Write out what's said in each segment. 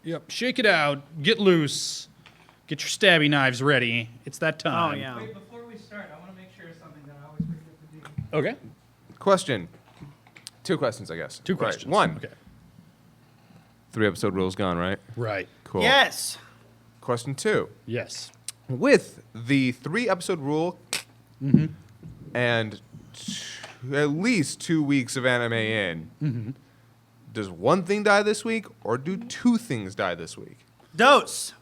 Yep. Shake it out. Get loose. Get your stabby knives ready. It's that time. Oh, yeah. Wait, before we start, I want to make sure of something that I always forget to do. Okay. Question. 2 questions, I guess. Two Right. questions. 1. Okay. 3-episode rule's gone, right? Right. Cool. Yes. Question 2. Yes. With the 3-episode rule and at least 2 weeks of anime in, does one thing die this week, or do 2 things die this week? Dose.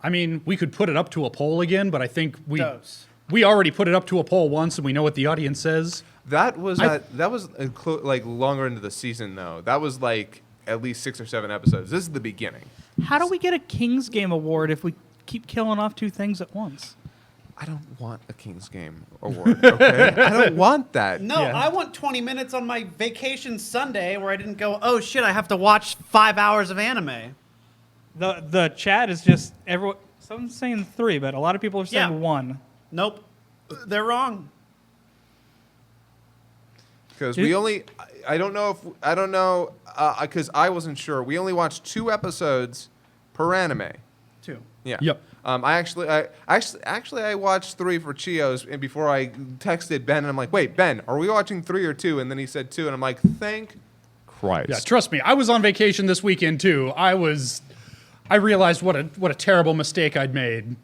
I mean, we could put it up to a poll again, but I think Dose. we already put it up to a poll once, and we know what the audience says. That was like longer into the season, though. That was like at least 6 or 7 episodes. This is the beginning. How do we get a King's Game award if we keep killing off 2 things at once? I don't want a King's Game award, okay? I don't want that. No, Yeah. I want 20 minutes on my vacation Sunday where I didn't go, oh shit, I have to watch 5 hours of anime. The chat is just everyone. Someone's saying 3, but a lot of people are saying Yeah. 1. Nope. They're wrong. Because we only, because I wasn't sure. We only watched 2 episodes per anime. 2. Yeah. Yep. I watched 3 for Chio's, and before I texted Ben, and I'm like, wait, Ben, are we watching 3 or 2? And then he said 2, and I'm like, thank Christ. Yeah, trust me. I was on vacation this weekend too. I realized what a terrible mistake I'd made.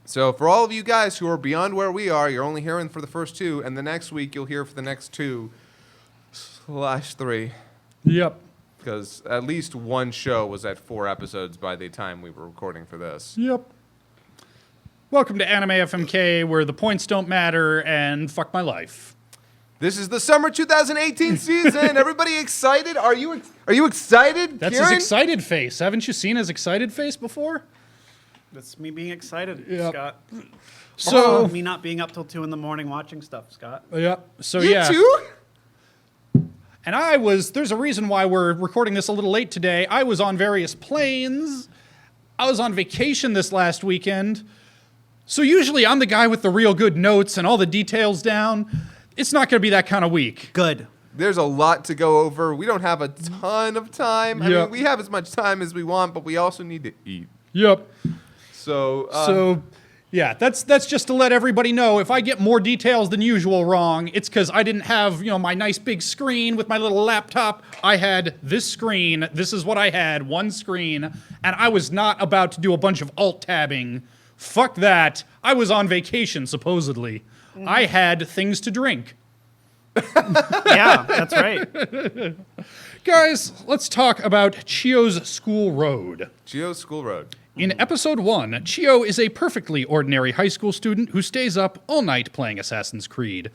So for all of you guys who are beyond where we are, you're only hearing for the first 2, and the next week you'll hear for the next 2/3. Yep. Because at least one show was at 4 episodes by the time we were recording for this. Yep. Welcome to Anime FMK, where the points don't matter and fuck my life. This is the summer 2018 season. Everybody excited? Are you excited? That's Kieran? his excited face. Haven't you seen his excited face before? That's me being excited, Yep. Scott. So, Me not being up till 2 in the morning watching stuff, Scott. yep. So You yeah. too? And there's a reason why we're recording this a little late today. I was on various planes. I was on vacation this last weekend. So usually I'm the guy with the real good notes and all the details down. It's not going to be that kind of week. Good. There's a lot to go over. We don't have a ton of time. I Yep. mean, we have as much time as we want, but we also need to eat. Yep. So, Yeah, that's just to let everybody know if I get more details than usual wrong, it's because I didn't have, my nice big screen with my little laptop. I had this screen. This is what I had, one screen, and I was not about to do a bunch of alt-tabbing. Fuck that. I was on vacation, supposedly. I had things to drink. Yeah, that's right. Guys, let's talk about Chio's School Road. Chio's School Road. In episode 1, Chio is a perfectly ordinary high school student who stays up all night playing Assassin's Creed.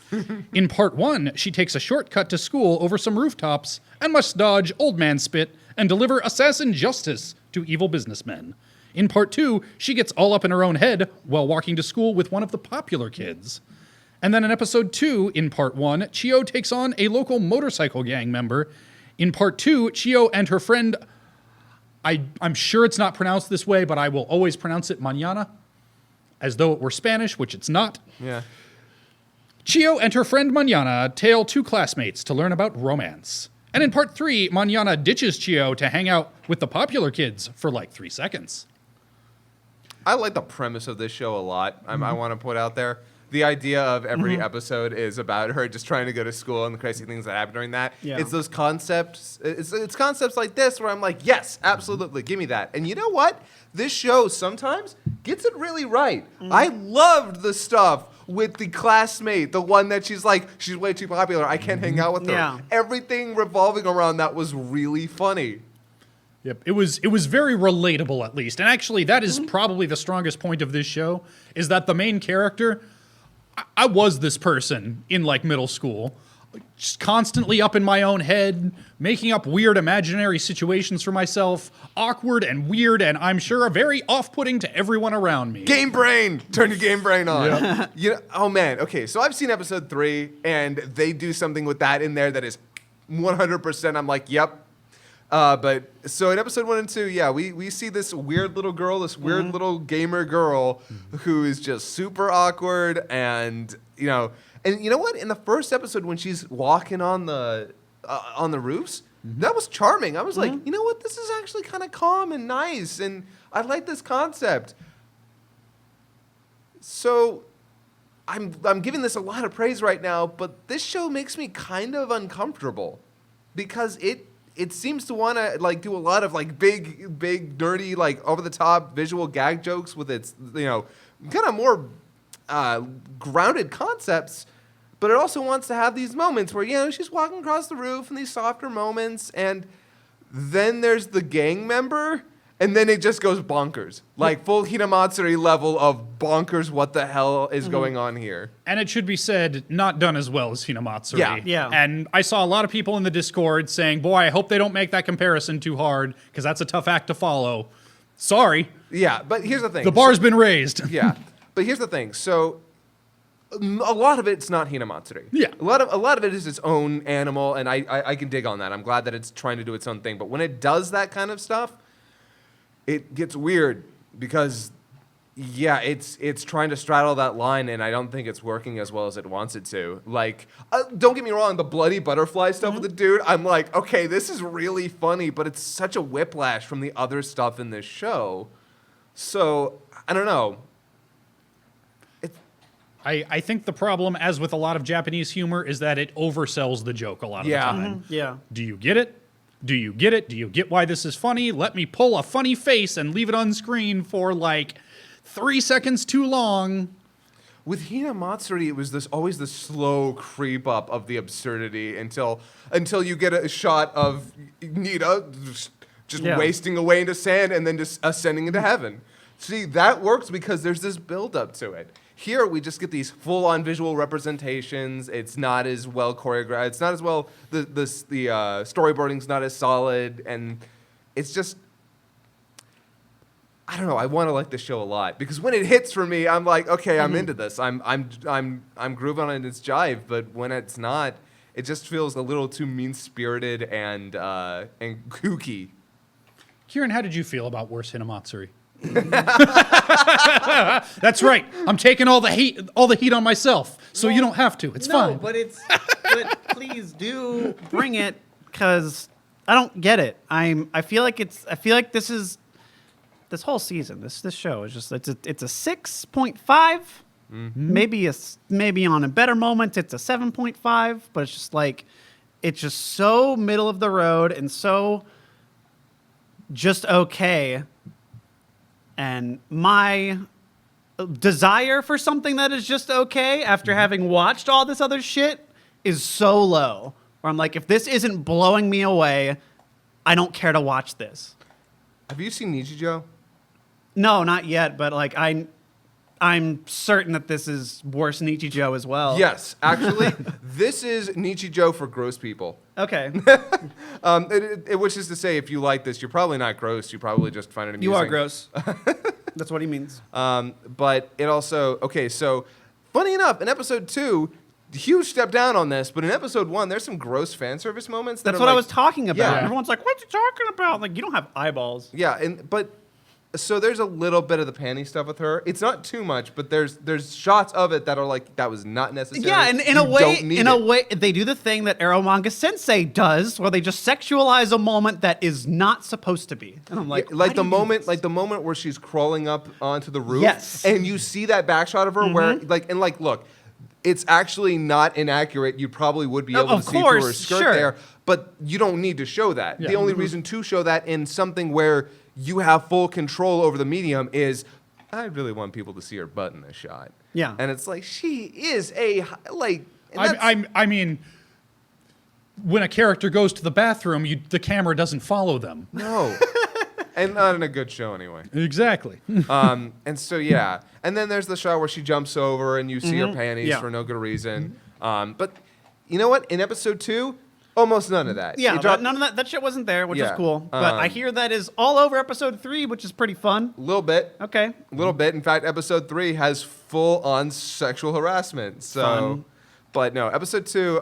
In part 1, she takes a shortcut to school over some rooftops and must dodge old man spit and deliver assassin justice to evil businessmen. In part 2, she gets all up in her own head while walking to school with one of the popular kids. And then in episode 2, in part 1, Chio takes on a local motorcycle gang member. In part 2, Chio and her friend... I'm sure it's not pronounced this way, but I will always pronounce it mañana, as though it were Spanish, which it's not. Yeah. Chio and her friend Mañana tail 2 classmates to learn about romance. And in part 3, Mañana ditches Chio to hang out with the popular kids for like 3 seconds. I like the premise of this show a lot. I want to put out there. The idea of every episode is about her just trying to go to school and the crazy things that happen during that. Yeah. It's those concepts. It's concepts like this where I'm like, yes, absolutely, give me that. And you know what? This show sometimes gets it really right. I loved the stuff with the classmate, the one that she's like, she's way too popular. I can't hang out with her. Yeah. Everything revolving around that was really funny. Yep, it was very relatable at least. And actually that is probably the strongest point of this show, is that the main character... I was this person in like middle school, just constantly up in my own head, making up weird imaginary situations for myself, awkward and weird, and I'm sure very off-putting to everyone around me. Game brain! Turn your game brain on. Oh man, okay, so I've seen episode 3, and they do something with that in there that is 100%, I'm like, yep. But so in episode 1 and 2, yeah, we see this weird little girl, this weird little gamer girl who is just super awkward, and you know what? In the first episode when she's walking on the roofs, that was charming. I was like, you know what? This is actually kind of calm and nice, and I like this concept. So I'm giving this a lot of praise right now, but this show makes me kind of uncomfortable because it seems to want to like do a lot of like big dirty like over the top visual gag jokes with its kind of more grounded concepts, but it also wants to have these moments where she's walking across the roof and these softer moments, and then there's the gang member. And then it just goes bonkers, like full Hinamatsuri level of bonkers. What the hell is going on here? And it should be said, not done as well as Hinamatsuri. Yeah. And I saw a lot of people in the Discord saying, boy, I hope they don't make that comparison too hard, because that's a tough act to follow. Sorry. Yeah, but here's the thing. The bar's been raised. Yeah, but here's the thing. So a lot of it's not Hinamatsuri. Yeah. A lot of it is its own animal, and I can dig on that. I'm glad that it's trying to do its own thing. But when it does that kind of stuff, it gets weird because, it's trying to straddle that line, and I don't think it's working as well as it wants it to. Like, don't get me wrong, the bloody butterfly stuff with the dude, I'm like, okay, this is really funny, but it's such a whiplash from the other stuff in this show. So, I don't know. I think the problem, as with a lot of Japanese humor, is that it oversells the joke a lot of the time. Yeah. Do you get it? Do you get it? Do you get why this is funny? Let me pull a funny face and leave it on screen for like 3 seconds too long. With Hinamatsuri, it was always the slow creep up of the absurdity until you get a shot of Nita just wasting away into sand and then just ascending into heaven. See, that works because there's this build up to it. Here, we just get these full-on visual representations. It's not as well choreographed. It's not as well. The storyboarding's not as solid, and it's just. I don't know. I want to like this show a lot because when it hits for me, I'm like, okay, I'm into this. I'm grooving on its jive. But when it's not, it just feels a little too mean-spirited and kooky. Kieran, how did you feel about Worst Hinamatsuri? That's right. I'm taking all the heat on myself, so you don't have to. It's fine. But but please do bring it, because I don't get it. I feel like this is this whole season. This show is just it's a 6.5. Maybe on a better moment it's a 7.5, but it's just like it's just so middle of the road and so just okay. And my desire for something that is just okay after having watched all this other shit is so low. Where I'm like, if this isn't blowing me away, I don't care to watch this. Have you seen Nichijou? No, not yet. But like, I'm certain that this is worse than Nichijou as well. Yes, actually, this is Nichijou for gross people. Okay. Which is to say, if you like this, you're probably not gross. You probably just find it amusing. You are gross. That's what he means. But it also, okay, so funny enough, in episode 2, huge step down on this, but in episode 1, there's some gross fan service moments. That's what I was talking about. Yeah. Everyone's like, "What you talking about?" Like, you don't have eyeballs. Yeah, so there's a little bit of the panty stuff with her. It's not too much, but there's shots of it that are like, that was not necessary. Yeah, and in a way, they do the thing that Arrow Manga Sensei does, where they just sexualize a moment that is not supposed to be. And I'm like, the moment where she's crawling up onto the roof. Yes. And you see that back shot of her where look, it's actually not inaccurate. You probably would be able to see through her skirt there, but you don't need to show that. Yeah. The only reason to show that in something where you have full control over the medium is, I really want people to see her butt in this shot. Yeah. And it's like, she is a, like... I mean, when a character goes to the bathroom, the camera doesn't follow them. No. And not in a good show anyway. Exactly. And so, yeah. And then there's the shot where she jumps over and you see her panties for no good reason. But you know what? In episode 2, almost none of that. Yeah, none of that shit wasn't there, which is cool. But I hear that is all over episode 3, which is pretty fun. A little bit. Okay. A little bit. In fact, episode 3 has full-on sexual harassment. So, Fun. But no, episode 2,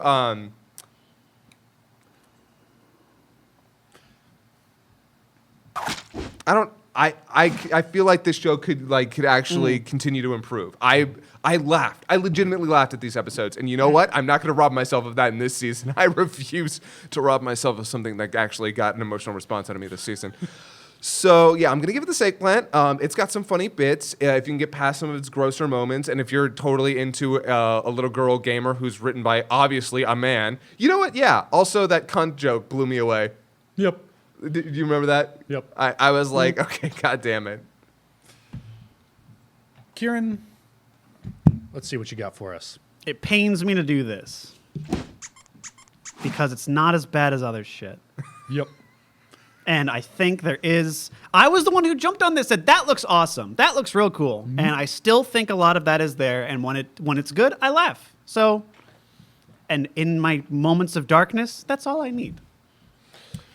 I feel like this show could actually continue to improve. I laughed. I legitimately laughed at these episodes. And you know what? I'm not going to rob myself of that in this season. I refuse to rob myself of something that actually got an emotional response out of me this season. So, yeah, I'm going to give it this eggplant. It's got some funny bits if you can get past some of its grosser moments. And if you're totally into a little girl gamer who's written by, obviously, a man. You know what? Yeah. Also, that cunt joke blew me away. Yep. Do you remember that? Yep. I was like, okay, God damn it. Kieran, let's see what you got for us. It pains me to do this because it's not as bad as other shit. Yep. And I think there is. I was the one who jumped on this, said that looks awesome. That looks real cool. And I still think a lot of that is there. And when it's good, I laugh. So, and in my moments of darkness, that's all I need.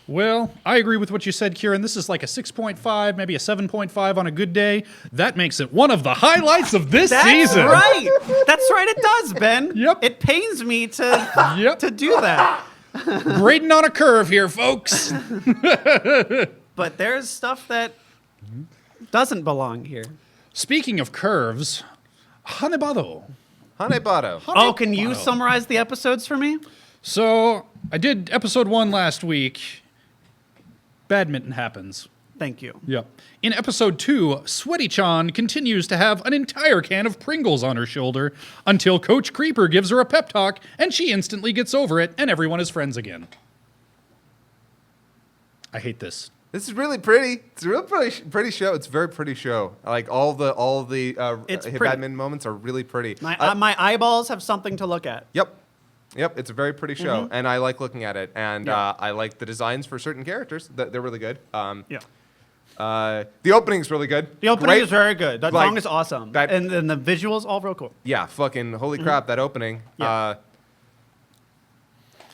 Well, I agree with what you said, Kieran. This is like a 6.5, maybe a 7.5 on a good day. That makes it one of the highlights of this season. That's right. That's right. It does, Ben. Yep. It pains me to do that. Grading on a curve here, folks. But there's stuff that doesn't belong here. Speaking of curves, Hanebado. Hanebado. Oh, can you summarize the episodes for me? So, I did episode 1 last week. Badminton happens. Thank you. Yep. In episode 2, Sweaty-chan continues to have an entire can of Pringles on her shoulder until Coach Creeper gives her a pep talk and she instantly gets over it and everyone is friends again. I hate this. This is really pretty. It's a real pretty show. It's a very pretty show. Like all the badminton moments are really pretty. My eyeballs have something to look at. Yep, it's a very pretty show, and I like looking at it. And I like the designs for certain characters. They're really good. The opening's really good. The opening is very good. That Like, song is awesome. that- and the visuals, all real cool. Yeah, fucking holy crap, that opening. Yeah.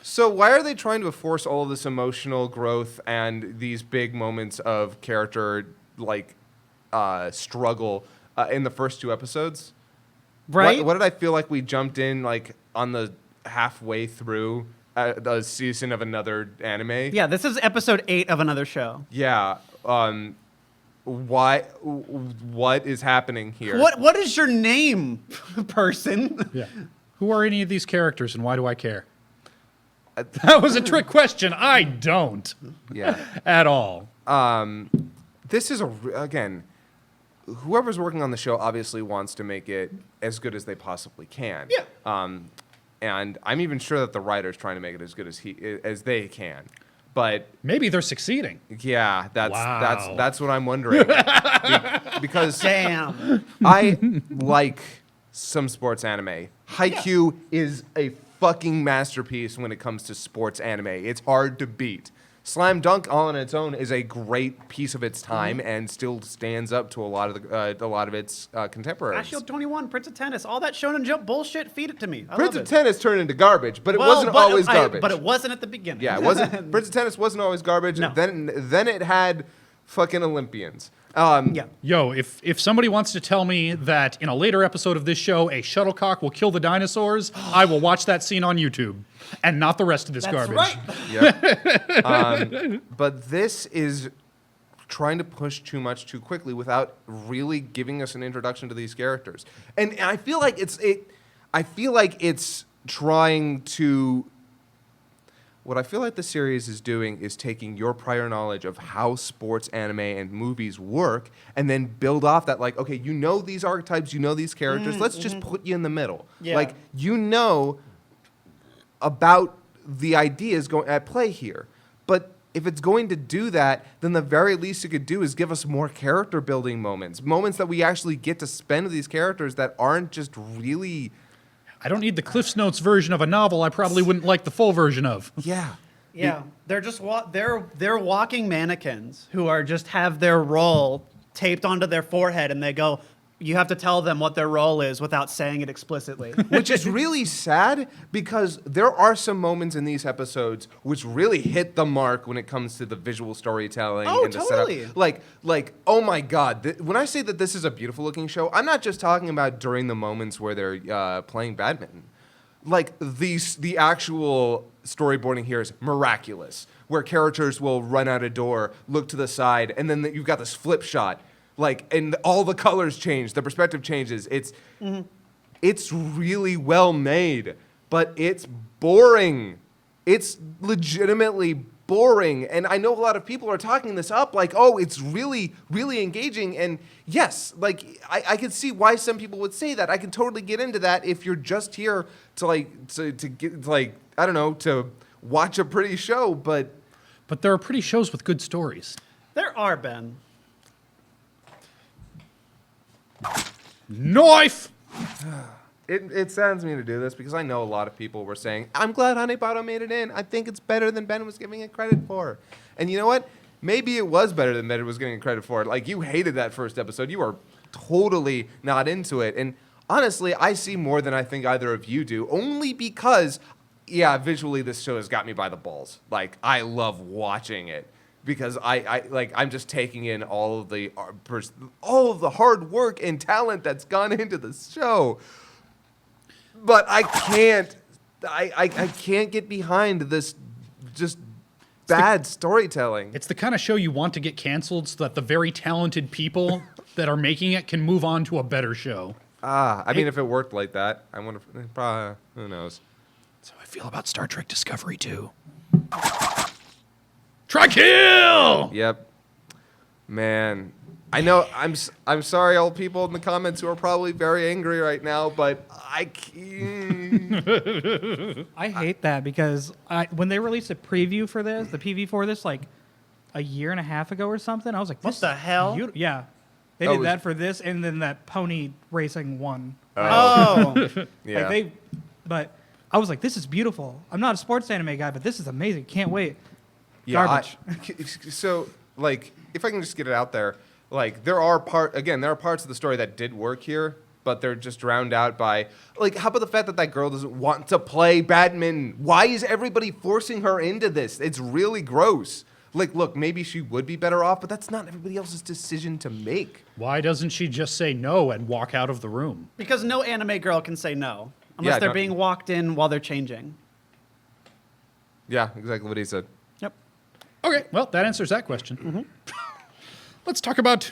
So why are they trying to force all of this emotional growth and these big moments of character struggle in the first 2 episodes? Right? What did I feel like we jumped in on the halfway through the season of another anime? Yeah, this is episode 8 of another show. Yeah. What is happening here? What is your name, person? Yeah. Who are any of these characters and why do I care? That was a trick question. I don't. Yeah. At all. This is again, whoever's working on the show obviously wants to make it as good as they possibly can. Yeah. And I'm even sure that the writer's trying to make it as good as they can. But Maybe they're succeeding. yeah, Wow. that's what I'm wondering. Because Damn. I like some sports anime. Haikyuu is a fucking masterpiece when it comes to sports anime. It's hard to beat. Slam Dunk all on its own is a great piece of its time and still stands up to a lot of its contemporaries. Shield 21, Prince of Tennis, all that Shonen Jump bullshit, feed it to me. I Prince love of it. Tennis turned into garbage, but it wasn't always garbage. But it wasn't at the beginning. Yeah, it wasn't. Prince of Tennis wasn't always garbage. No. Then it had fucking Olympians. Yeah. Yo, if somebody wants to tell me that in a later episode of this show a shuttlecock will kill the dinosaurs, I will watch that scene on YouTube and not the rest of this That's garbage. right. Yep. But this is trying to push too much too quickly without really giving us an introduction to these characters. And I feel like it's trying to. What I feel like the series is doing is taking your prior knowledge of how sports anime and movies work and then build off that, like, okay, you know these archetypes, you know these characters, let's just put you in the middle. Yeah. Like, you know about the ideas going at play here. But if it's going to do that, then the very least it could do is give us more character building moments that we actually get to spend with these characters that aren't just really... I don't need the Cliff's Notes version of a novel I probably wouldn't like the full version of. Yeah. Yeah. They're just they're walking mannequins who are just have their role taped onto their forehead, and they go. You have to tell them what their role is without saying it explicitly. Which is really sad because there are some moments in these episodes which really hit the mark when it comes to the visual storytelling Oh, and the totally. setup. Like, oh my God. When I say that this is a beautiful looking show, I'm not just talking about during the moments where they're playing badminton. like the actual storyboarding here is miraculous, where characters will run out a door, look to the side, and then you've got this flip shot, like, and all the colors change, the perspective changes. It's really well made, but it's boring. It's legitimately boring. And I know a lot of people are talking this up like, oh, it's really, really engaging. And yes, like I can see why some people would say that. I can totally get into that if you're just here to get like, I don't know, to watch a pretty show, but there are pretty shows with good stories. There are, Ben. Knife! it saddens me to do this because I know a lot of people were saying, I'm glad Hanebado made it in. I think it's better than Ben was giving it credit for. And you know what? Maybe it was better than Ben was getting credit for. Like, you hated that first episode. You were totally not into it. And honestly, I see more than I think either of you do, only because, yeah, visually this show has got me by the balls. Like, I love watching it because I'm just taking in all of the hard work and talent that's gone into the show. But I can't get behind this just bad storytelling. It's the kind of show you want to get canceled so that the very talented people that are making it can move on to a better show. I mean, if it worked like that, I wonder. Probably, who knows? That's how I feel about Star Trek Discovery too. Try kill! Yep. Man, I know. I'm sorry, all people in the comments who are probably very angry right now, but I can't. I hate that because when they released a preview for this, the PV for this, like a year and a half ago or something, I was like, What this the is hell? Yeah. They Oh, did that for this and then that pony racing one. Oh. Yeah. But I was like, this is beautiful. I'm not a sports anime guy, but this is amazing. Can't wait. Yeah, Garbage. So, like, if I can just get it out there, like, there are parts of the story that did work here, but they're just drowned out by, like, how about the fact that girl doesn't want to play badminton? Why is everybody forcing her into this? It's really gross. Like, look, maybe she would be better off, but that's not everybody else's decision to make. Why doesn't she just say no and walk out of the room? Because no anime girl can say no unless Yeah, they're no- being walked in while they're changing. Yeah, exactly what he said. Yep. Okay, well, that answers that question. Let's talk about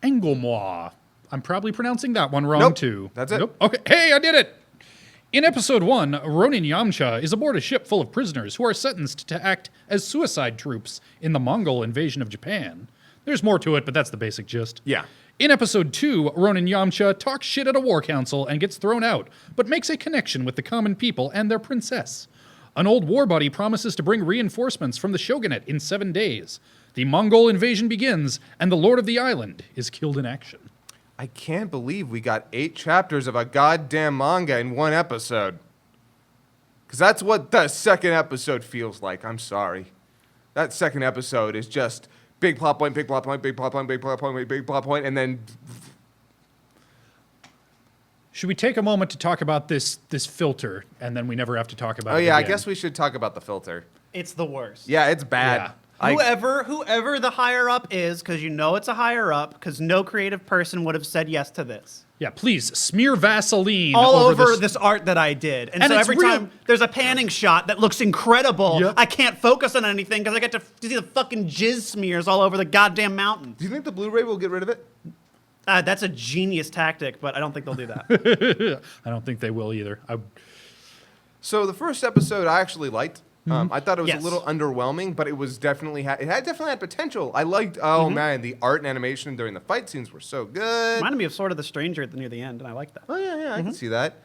Angolmois. I'm probably pronouncing that one wrong, Nope, too. that's it. Nope. Okay, hey, I did it! In episode 1, Ronin Yamcha is aboard a ship full of prisoners who are sentenced to act as suicide troops in the Mongol invasion of Japan. There's more to it, but that's the basic gist. Yeah. In episode 2, Ronin Yamcha talks shit at a war council and gets thrown out, but makes a connection with the common people and their princess. An old war buddy promises to bring reinforcements from the shogunate in 7 days. The Mongol invasion begins, and the Lord of the Island is killed in action. I can't believe we got 8 chapters of a goddamn manga in one episode. Because that's what the second episode feels like. I'm sorry. That second episode is just big plot point, big plot point, big plot point, big plot point, big plot point, and then... Should we take a moment to talk about this filter, and then we never have to talk about Oh it yeah, I again? guess we should talk about the filter. It's the worst. Yeah, it's bad. Yeah. Whoever the higher up is, because you know it's a higher up, because no creative person would have said yes to this. Yeah, please, smear Vaseline All over this. this art that I did. And so it's every real. time there's a panning shot that looks incredible, Yep. I can't focus on anything because I get to see the fucking jizz smears all over the goddamn mountain. Do you think the Blu-ray will get rid of it? That's a genius tactic, but I don't think they'll do that. I don't think they will either. So the first episode I actually liked. I thought it was Yes. a little underwhelming, but it was definitely definitely had potential. I liked man, the art and animation during the fight scenes were so good. Reminded me of sort of The Stranger near the end, and I like that. Oh yeah, I can see that.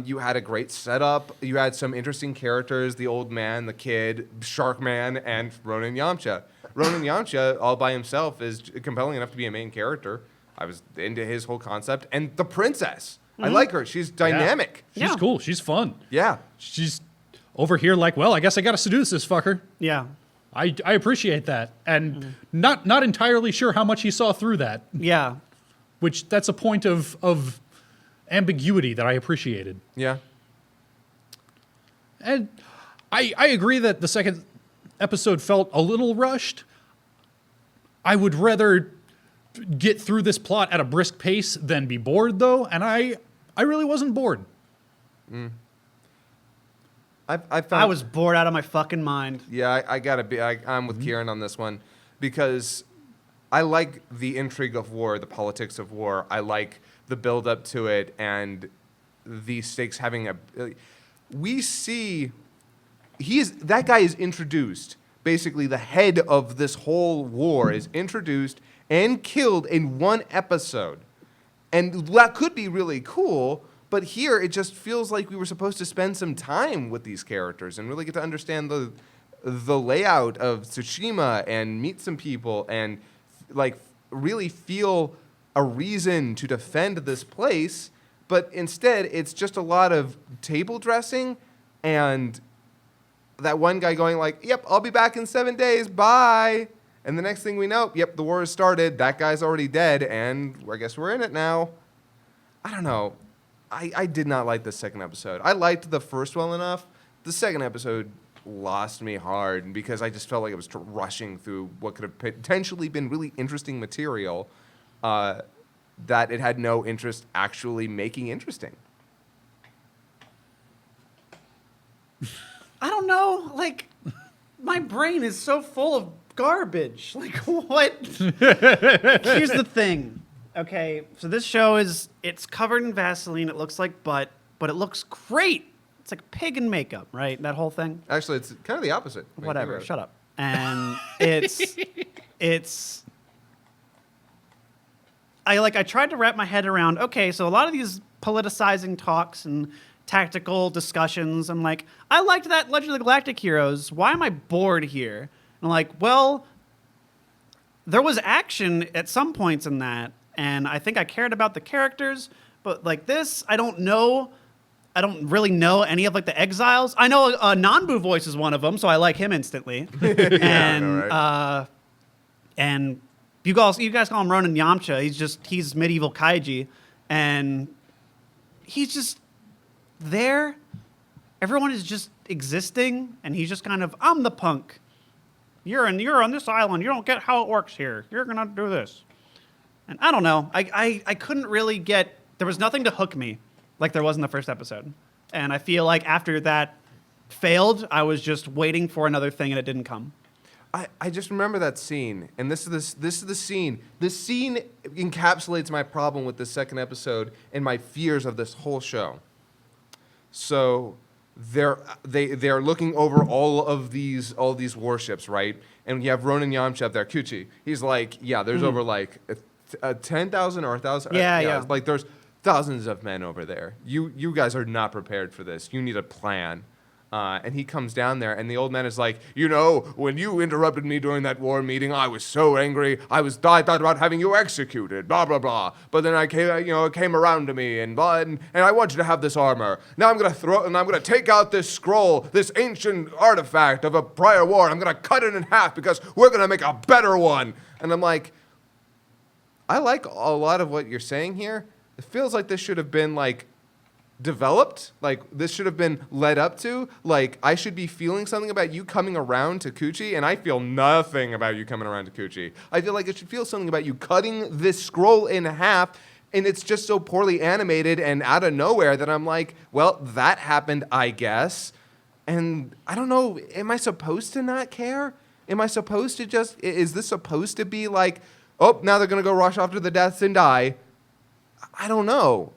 You had a great setup. You had some interesting characters: the old man, the kid, Shark Man, and Ronin Yamcha. Ronin Yamcha, all by himself, is compelling enough to be a main character. I was into his whole concept, and the princess. I like her. She's dynamic. She's Yeah. cool. She's fun. Yeah. She's over here like, well, I guess I got to seduce this fucker. Yeah. I appreciate that, and not entirely sure how much he saw through that. Yeah. Which that's a point of ambiguity that I appreciated. Yeah. And I agree that the second episode felt a little rushed. I would rather get through this plot at a brisk pace than be bored, though, and I really wasn't bored. I found I was bored out of my fucking mind. Yeah, I gotta be. I'm with Kieran on this one because I like the intrigue of war, the politics of war. I like the build up to it and the stakes having a. We see, that guy is introduced. Basically, the head of this whole war is introduced and killed in one episode, and that could be really cool. But here, it just feels like we were supposed to spend some time with these characters and really get to understand the layout of Tsushima and meet some people and like really feel a reason to defend this place. But instead, it's just a lot of table dressing and that one guy going like, "Yep, I'll be back in 7 days. Bye." And the next thing we know, yep, the war has started. That guy's already dead, and I guess we're in it now. I don't know. I did not like the second episode. I liked the first one enough. The second episode lost me hard because I just felt like it was rushing through what could have potentially been really interesting material that it had no interest actually making interesting. I don't know. Like, my brain is so full of garbage. Like, what? Here's the thing. Okay, so this show it's covered in Vaseline. It looks like butt, but it looks great. It's like a pig in makeup, right? That whole thing. Actually, it's kind of the opposite. Whatever. Shut up. And it's. I tried to wrap my head around. Okay, so a lot of these politicizing talks and tactical discussions. I'm like, I liked that Legend of the Galactic Heroes. Why am I bored here? And I'm like, well, there was action at some points in that. And I think I cared about the characters, but like this, I don't know. I don't really know any of like the exiles. I know Nanbu voice is one of them, so I like him instantly. And you guys call him Ronin Yamcha. He's medieval kaiji, and he's just there. Everyone is just existing, and he's just kind of, I'm the punk. You're on this island. You don't get how it works here. You're gonna do this. And I don't know. I couldn't really get... There was nothing to hook me like there was in the first episode. And I feel like after that failed, I was just waiting for another thing and it didn't come. I just remember that scene. And this is the scene. This scene encapsulates my problem with the second episode and my fears of this whole show. So they're looking over all of these warships, right? And you have Ronin Yamcha up there, Kuchi. He's like, yeah, there's over like 10,000 or 1,000. Yeah. Like there's thousands of men over there. You guys are not prepared for this. You need a plan. And he comes down there, and the old man is like, when you interrupted me during that war meeting, I was so angry. I thought about having you executed, blah blah blah. But then it came around to me, and I want you to have this armor. Now I'm gonna take out this scroll, this ancient artifact of a prior war. And I'm gonna cut it in half because we're gonna make a better one. And I'm like, I like a lot of what you're saying here. It feels like this should have been like developed, like this should have been led up to, like I should be feeling something about you coming around to Kuchi, and I feel nothing about you coming around to Kuchi. I feel like it should feel something about you cutting this scroll in half, and it's just so poorly animated and out of nowhere that I'm like, well, that happened, I guess. And I don't know, am I supposed to not care? Am I supposed to is this supposed to be like, oh, now they're gonna go rush off to the deaths and die? I don't know.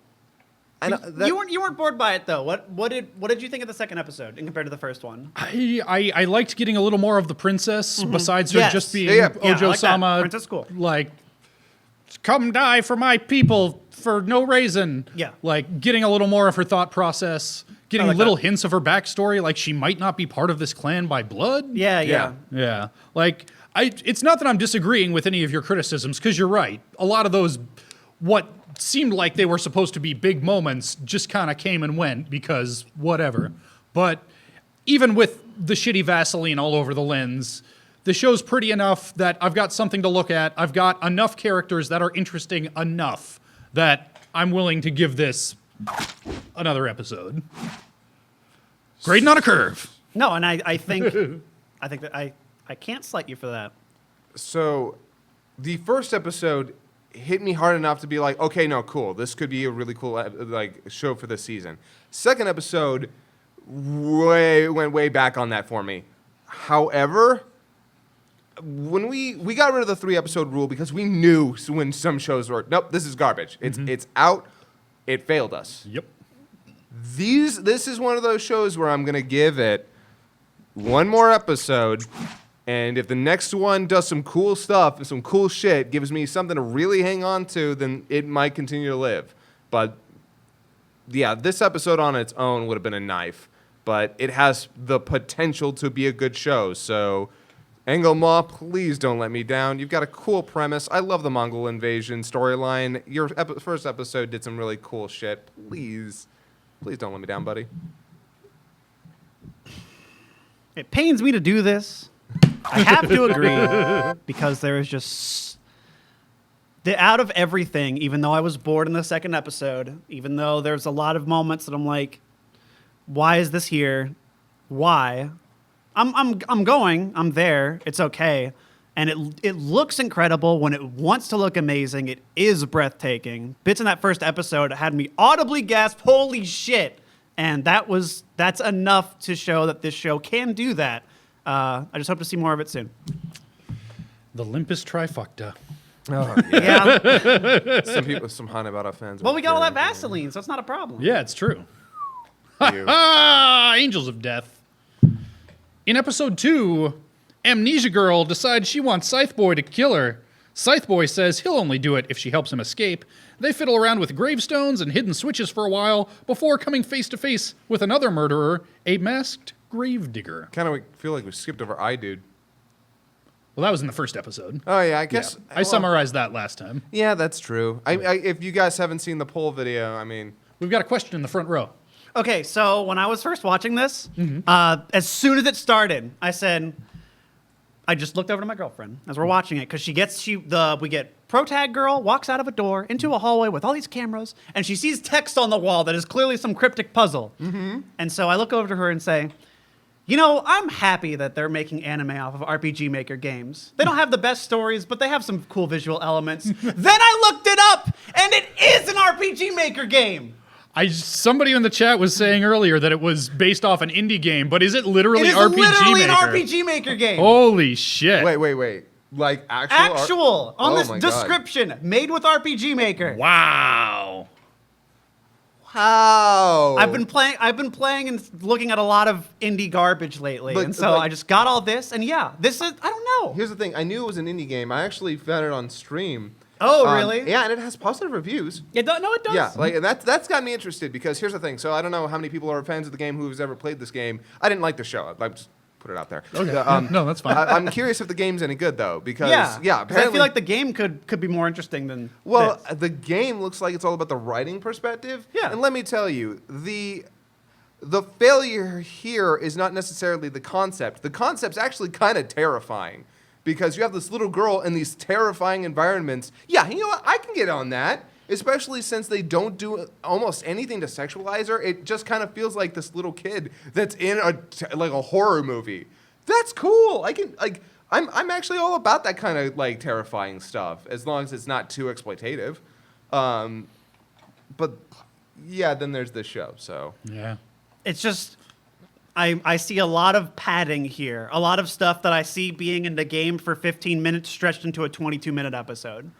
You weren't bored by it though. What did you think of the second episode compared to the first one? I liked getting a little more of the princess besides her just being Ojo-sama. Like Princess cool. Like, come die for my people for no reason. Yeah. Like getting a little more of her thought process, getting like little that. hints of her backstory, like she might not be part of this clan by blood. Yeah. Like it's not that I'm disagreeing with any of your criticisms, because you're right. A lot of those, what seemed like they were supposed to be big moments, just kind of came and went because whatever. But even with the shitty Vaseline all over the lens, the show's pretty enough that I've got something to look at. I've got enough characters that are interesting enough that I'm willing to give this another episode. Grading on a curve. No, and I think that I can't slight you for that. So the first episode hit me hard enough to be like, okay, no, cool. This could be a really cool show for this season. Second episode went way back on that for me. However, when we got rid of the 3-episode rule because we knew when some shows were, nope, this is garbage. It's out. It failed us. Yep. This is one of those shows where I'm going to give it one more episode, and if the next one does some cool stuff and some cool shit, gives me something to really hang on to, then it might continue to live. But yeah, this episode on its own would have been a knife, but it has the potential to be a good show. So Angolmois, please don't let me down. You've got a cool premise. I love the Mongol invasion storyline. Your first episode did some really cool shit. Please don't let me down, buddy. It pains me to do this. I have to agree because there is just out of everything. Even though I was bored in the second episode, even though there's a lot of moments that I'm like, "Why is this here? Why?" I'm going. I'm there. It's okay, and it looks incredible when it wants to look amazing. It is breathtaking. Bits in that first episode had me audibly gasp, "Holy shit!" And that's enough to show that this show can do that. I just hope to see more of it soon. The Olympus trifecta. Oh, Yeah. some Hanebado fans. Well, we got all that Vaseline, so it's not a problem. Yeah, it's true. You. Angels of Death. In episode 2, Amnesia Girl decides she wants Scythe Boy to kill her. Scythe Boy says he'll only do it if she helps him escape. They fiddle around with gravestones and hidden switches for a while before coming face to face with another murderer, a masked gravedigger. Kind of feel like we skipped over Dude. Well, that was in the first episode. Oh yeah, I guess I summarized that last time. Yeah, that's true. If you guys haven't seen the poll video, I mean, We've got a question in the front row. Okay, so when I was first watching this, as soon as it started, I just looked over to my girlfriend as we're watching it because we get Protag girl walks out of a door into a hallway with all these cameras, and she sees text on the wall that is clearly some cryptic puzzle. Mm-hmm. And so I look over to her and say, I'm happy that they're making anime off of RPG Maker games. They don't have the best stories, but they have some cool visual elements. Then I looked it up, and it is an RPG Maker game. Somebody in the chat was saying earlier that it was based off an indie game, but is it literally It is RPG literally Maker? an RPG Maker game. Holy shit. wait. Like actual on Oh this my God. description, made with RPG Maker. Wow. How? I've been playing and looking at a lot of indie garbage lately, But, and so like- I just got all this, and yeah, this is I don't know. Here's the thing. I knew it was an indie game. I actually found it on stream. Oh, really? Yeah, and it has positive reviews. No, it does. Yeah, and that's got me interested because here's the thing. So I don't know how many people are fans of the game who's ever played this game. I didn't like the show. I just put it out there. Okay. No, that's fine. I'm curious if the game's any good though, because Yeah, 'cause I apparently, feel like the game could be more interesting than well, this. the game looks like it's all about the writing perspective. Yeah. And let me tell you, the failure here is not necessarily the concept. The concept's actually kind of terrifying because you have this little girl in these terrifying environments. Yeah, you know what? I can get on that, especially since they don't do almost anything to sexualize her. It just kind of feels like this little kid that's in a horror movie. That's cool. I'm actually all about that kind of like terrifying stuff as long as it's not too exploitative. But yeah, then there's this show. So Yeah. It's just I see a lot of padding here, a lot of stuff that I see being in the game for 15 minutes stretched into a 22-minute episode.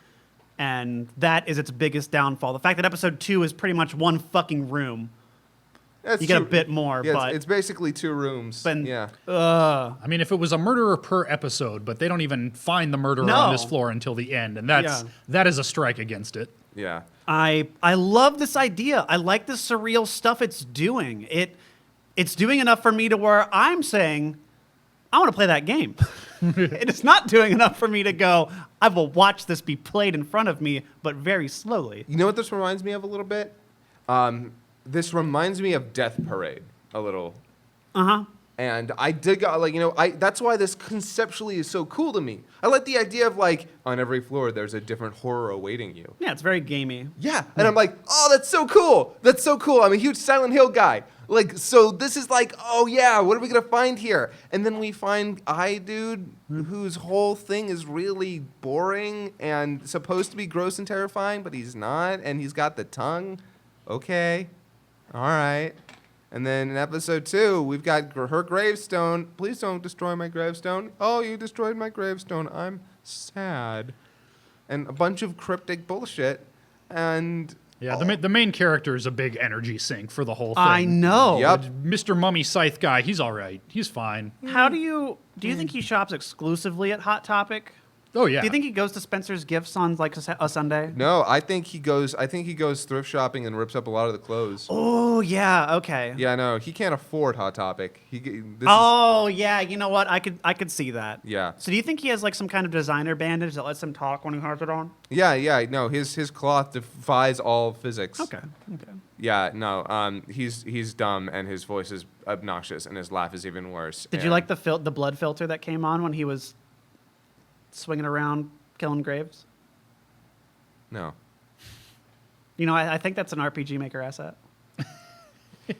And that is its biggest downfall. The fact that episode 2 is pretty much one fucking room. that's You get a true. bit more, Yeah, but it's basically 2 rooms. but- Yeah. I mean, if it was a murderer per episode, but they don't even find the murderer on this No. floor until the end, and Yeah. that is a strike against it. Yeah. I love this idea. I like the surreal stuff it's doing. It's doing enough for me to where I'm saying, I want to play that game. It is not doing enough for me to go, I will watch this be played in front of me, but very slowly. You know what this reminds me of a little bit? This reminds me of Death Parade a little. Uh-huh. And I dig, that's why this conceptually is so cool to me. I like the idea of on every floor there's a different horror awaiting you. Yeah, it's very gamey. Yeah, and I'm like, oh, that's so cool. That's so cool. I'm a huge Silent Hill guy. So this is oh yeah, what are we gonna find here? And then we find Dude, whose whole thing is really boring and supposed to be gross and terrifying, but he's not, and he's got the tongue. Okay, all right. And then in episode 2, we've got her gravestone. Please don't destroy my gravestone. Oh, you destroyed my gravestone. I'm sad. And a bunch of cryptic bullshit. And Yeah, the main character is a big energy sink for the whole thing. I know. Yep. Mr. Mummy Scythe guy, he's all right. He's fine. How do you think he shops exclusively at Hot Topic? Oh yeah. Do you think he goes to Spencer's Gifts on like a Sunday? no, I think he goes thrift shopping and rips up a lot of the clothes. Oh yeah, okay. Yeah, no, he can't afford Hot Topic. Oh yeah, you know what? I could see that. Yeah. So do you think he has like some kind of designer bandage that lets him talk when he has it on? Yeah, no, his cloth defies all physics. Okay. Yeah, no, he's dumb and his voice is obnoxious and his laugh is even worse. Did you like the blood filter that came on when he was swinging around killing graves? No. You know, I think that's an RPG Maker asset.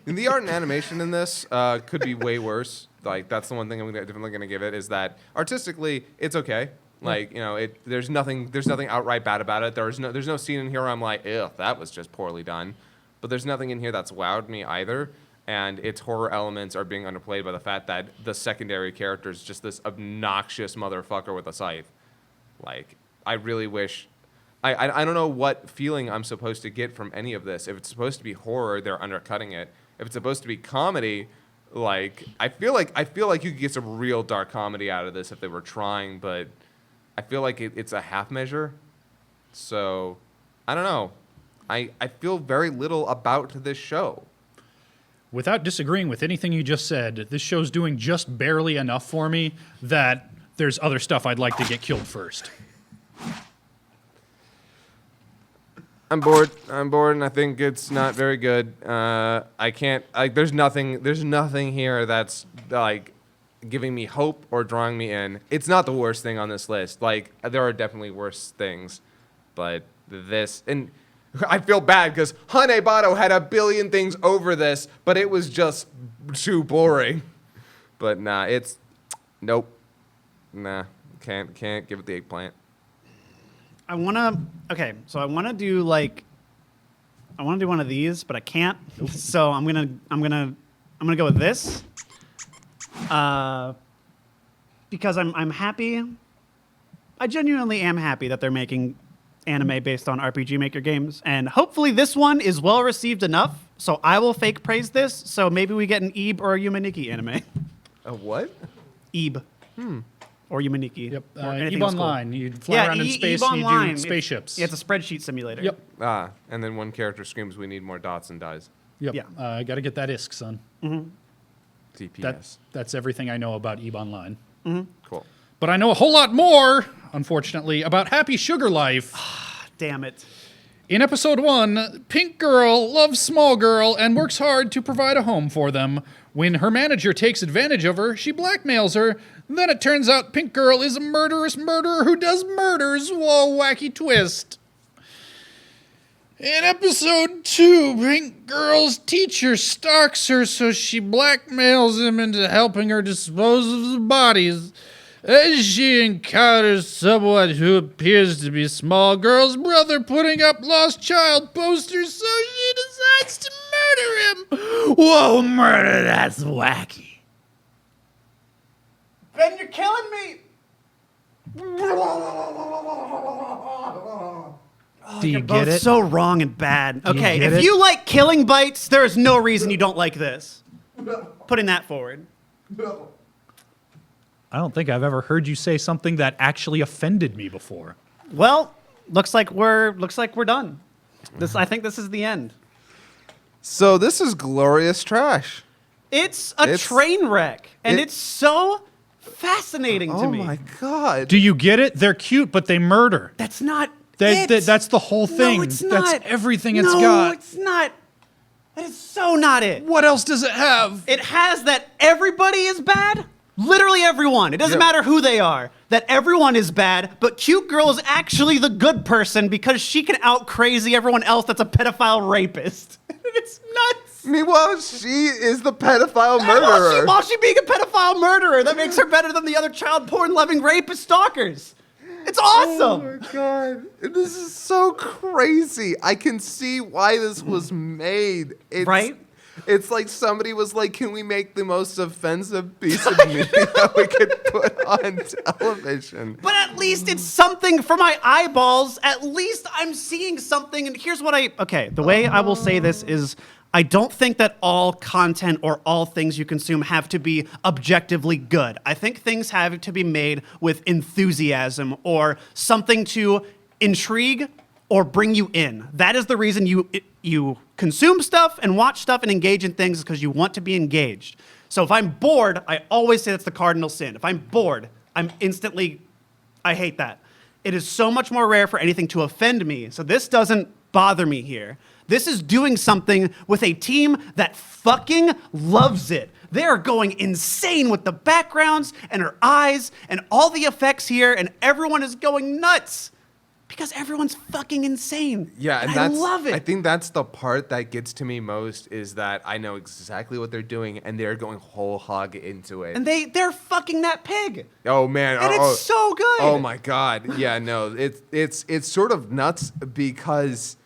And the art and animation in this could be way worse. Like that's the one thing I'm definitely gonna give it is that artistically it's okay. Like there's nothing outright bad about it. There's no scene in here where I'm like, ew, that was just poorly done. But there's nothing in here that's wowed me either. And its horror elements are being underplayed by the fact that the secondary character is just this obnoxious motherfucker with a scythe. Like, I really wish... I don't know what feeling I'm supposed to get from any of this. If it's supposed to be horror, they're undercutting it. If it's supposed to be comedy, like, I feel like you could get some real dark comedy out of this if they were trying, but I feel like it's a half measure. So, I don't know. I feel very little about this show. Without disagreeing with anything you just said, this show's doing just barely enough for me that there's other stuff I'd like to get killed first. I'm bored, and I think it's not very good. I can't. There's nothing here that's like giving me hope or drawing me in. It's not the worst thing on this list. Like there are definitely worse things, but this and. I feel bad because Hanebado had a billion things over this, but it was just too boring. But nah, nope. Nah, can't give it the eggplant. I want to do one of these, but I can't. So I'm gonna go with this. Because I'm happy. I genuinely am happy that they're making anime based on RPG Maker games, and hopefully this one is well received enough. So I will fake praise this. So maybe we get an Ebe or a Yumaniki anime. A what? Ebe. Or Yumaniki. Yep. Or anything Eve else cool. Online. You fly around in space Ebe and you Online. do spaceships. It's a spreadsheet simulator. Yep. And then one character screams, "We need more dots and dies." Yep. Yeah. I got to get that ISK, son. DPS. That's everything I know about Eve Online. Cool. But I know a whole lot more, unfortunately, about Happy Sugar Life. Damn it. In episode 1, Pink Girl loves Small Girl and works hard to provide a home for them. When her manager takes advantage of her, she blackmails her. Then it turns out Pink Girl is a murderous murderer who does murders. Whoa, wacky twist. In episode 2, Pink Girl's teacher stalks her, so she blackmails him into helping her dispose of the bodies. As she encounters someone who appears to be Small Girl's brother putting up lost child posters, so she decides to murder him. Whoa, murder, that's wacky. Ben, you're killing me. Do you Both get it? so wrong and bad. Okay, get if it? you like killing bites, there is no reason you don't like this. Putting that forward. I don't think I've ever heard you say something that actually offended me before. Well, looks like we're done. I think this is the end. So this is glorious trash. It's a train wreck, and it- it's so fascinating to me. Oh my god. Do you get it? They're cute, but they murder. That's not That's the whole thing. No, it's not. That's everything it's no, got. it's not. That is so not it. What else does it have? It has that everybody is bad. Literally everyone. It doesn't Yep. matter who they are. That everyone is bad, but Cute Girl is actually the good person because she can out crazy everyone else that's a pedophile rapist. It's nuts. Meanwhile, she is the pedophile And murderer. While she being a pedophile murderer, that makes her better than the other child porn loving rapist stalkers. It's awesome. Oh my god. This is so crazy. I can see why this was made. It's, Right? It's like somebody was like, can we make the most offensive piece of media we could put on television? But at least it's something for my eyeballs. At least I'm seeing something. And here's what the way I will say this is I don't think that all content or all things you consume have to be objectively good. I think things have to be made with enthusiasm or something to intrigue or bring you in. That is the reason you consume stuff and watch stuff and engage in things, because you want to be engaged. So if I'm bored, I always say that's the cardinal sin. If I'm bored, I hate that. It is so much more rare for anything to offend me. So this doesn't bother me here. This is doing something with a team that fucking loves it. They are going insane with the backgrounds and her eyes and all the effects here, and everyone is going nuts because everyone's fucking insane. Yeah, and I love it. I think that's the part that gets to me most, is that I know exactly what they're doing, and they're going whole hog into it. And they're fucking that pig. Oh man, And it's so good. Oh my god, yeah, no, it's sort of nuts because,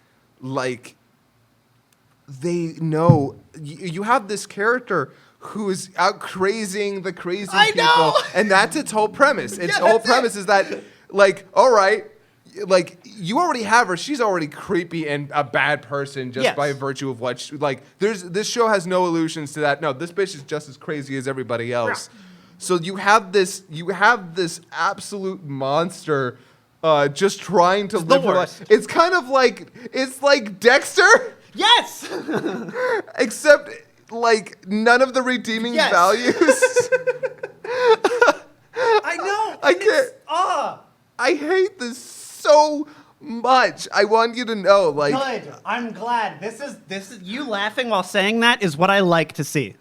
like, they know you have this character who is out crazing the crazy I people, know! and that's its whole premise. Its Yeah, whole that's premise is that, like, all right, like, you already have her. She's already creepy and a bad person just Yes. by virtue of what this show has no allusions to that. No, this bitch is just as crazy as everybody else. So you have this absolute monster just trying to live her life. It's kind of like, it's like Dexter. Yes. Except, like, none of the redeeming Yes. values. I know. I can't. I hate this so much. I want you to know, like. Good. I'm glad. This is you laughing while saying that is what I like to see.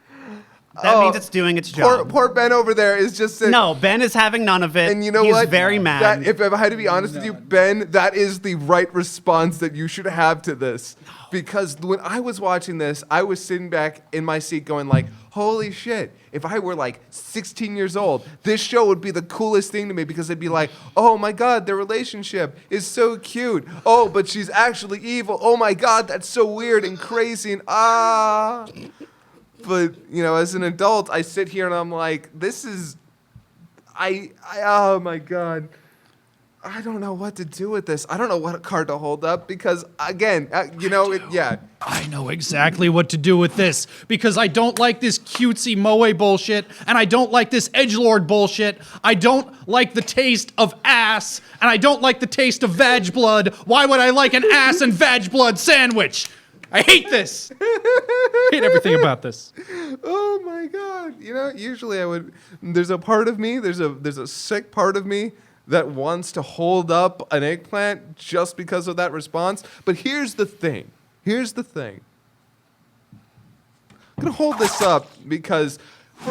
That means it's doing its job. Poor Ben over there is just saying. No, Ben is having none of it. And you know He's what? very mad. That, if I had to be honest with you, Ben, that is the right response that you should have to this. Because when I was watching this, I was sitting back in my seat going like, holy shit, if I were like 16 years old, this show would be the coolest thing to me, because it'd be like, oh my God, their relationship is so cute. Oh, but she's actually evil. Oh my God, that's so weird and crazy and But, you know, as an adult, I sit here and I'm like, this is, oh my God. I don't know what to do with this. I don't know what card to hold up because, again, you know, I know exactly what to do with this, because I don't like this cutesy moe bullshit, and I don't like this edgelord bullshit. I don't like the taste of ass, and I don't like the taste of vag blood. Why would I like an ass and vag blood sandwich? I hate this. I hate everything about this. Oh my God. You know, usually I would, there's a part of me, there's a sick part of me that wants to hold up an eggplant just because of that response. But here's the thing. I'm going to hold this up because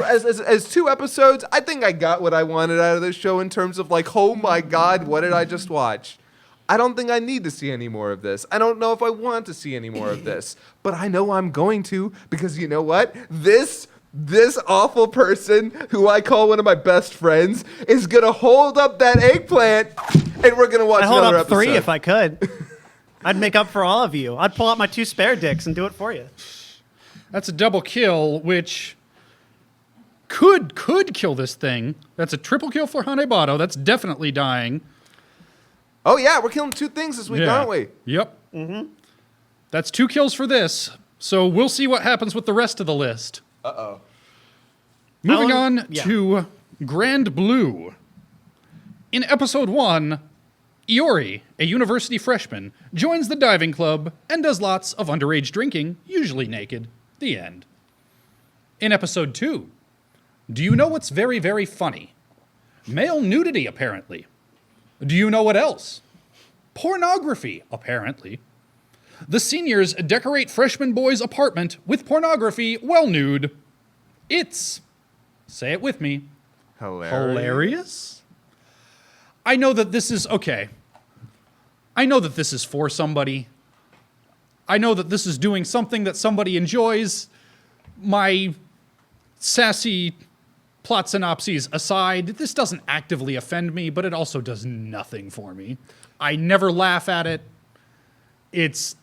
as 2 episodes, I think I got what I wanted out of this show in terms of like, oh my God, what did I just watch? I don't think I need to see any more of this. I don't know if I want to see any more of this. But I know I'm going to, because you know what? This awful person who I call one of my best friends is going to hold up that eggplant, and we're going to watch I'd hold another up episode. 3 if I could. I'd make up for all of you. I'd pull out my 2 spare dicks and do it for you. That's a double kill, which could kill this thing. That's a triple kill for Hanebado. That's definitely dying. Oh, yeah, we're killing 2 things this week, aren't we? Yep. Mm-hmm. That's 2 kills for this. So we'll see what happens with the rest of the list. Uh-oh. Moving on to Grand Blue. In episode 1, Iori, a university freshman, joins the diving club and does lots of underage drinking, usually naked. The end. In episode 2, do you know what's very, very funny? Male nudity, apparently. Do you know what else? Pornography, apparently. The seniors decorate freshman boy's apartment with pornography well nude. It's, say it with me, hilarious? I know that this is, okay. I know that this is for somebody. I know that this is doing something that somebody enjoys. My sassy plot synopses aside, this doesn't actively offend me, but it also does nothing for me. I never laugh at it. It's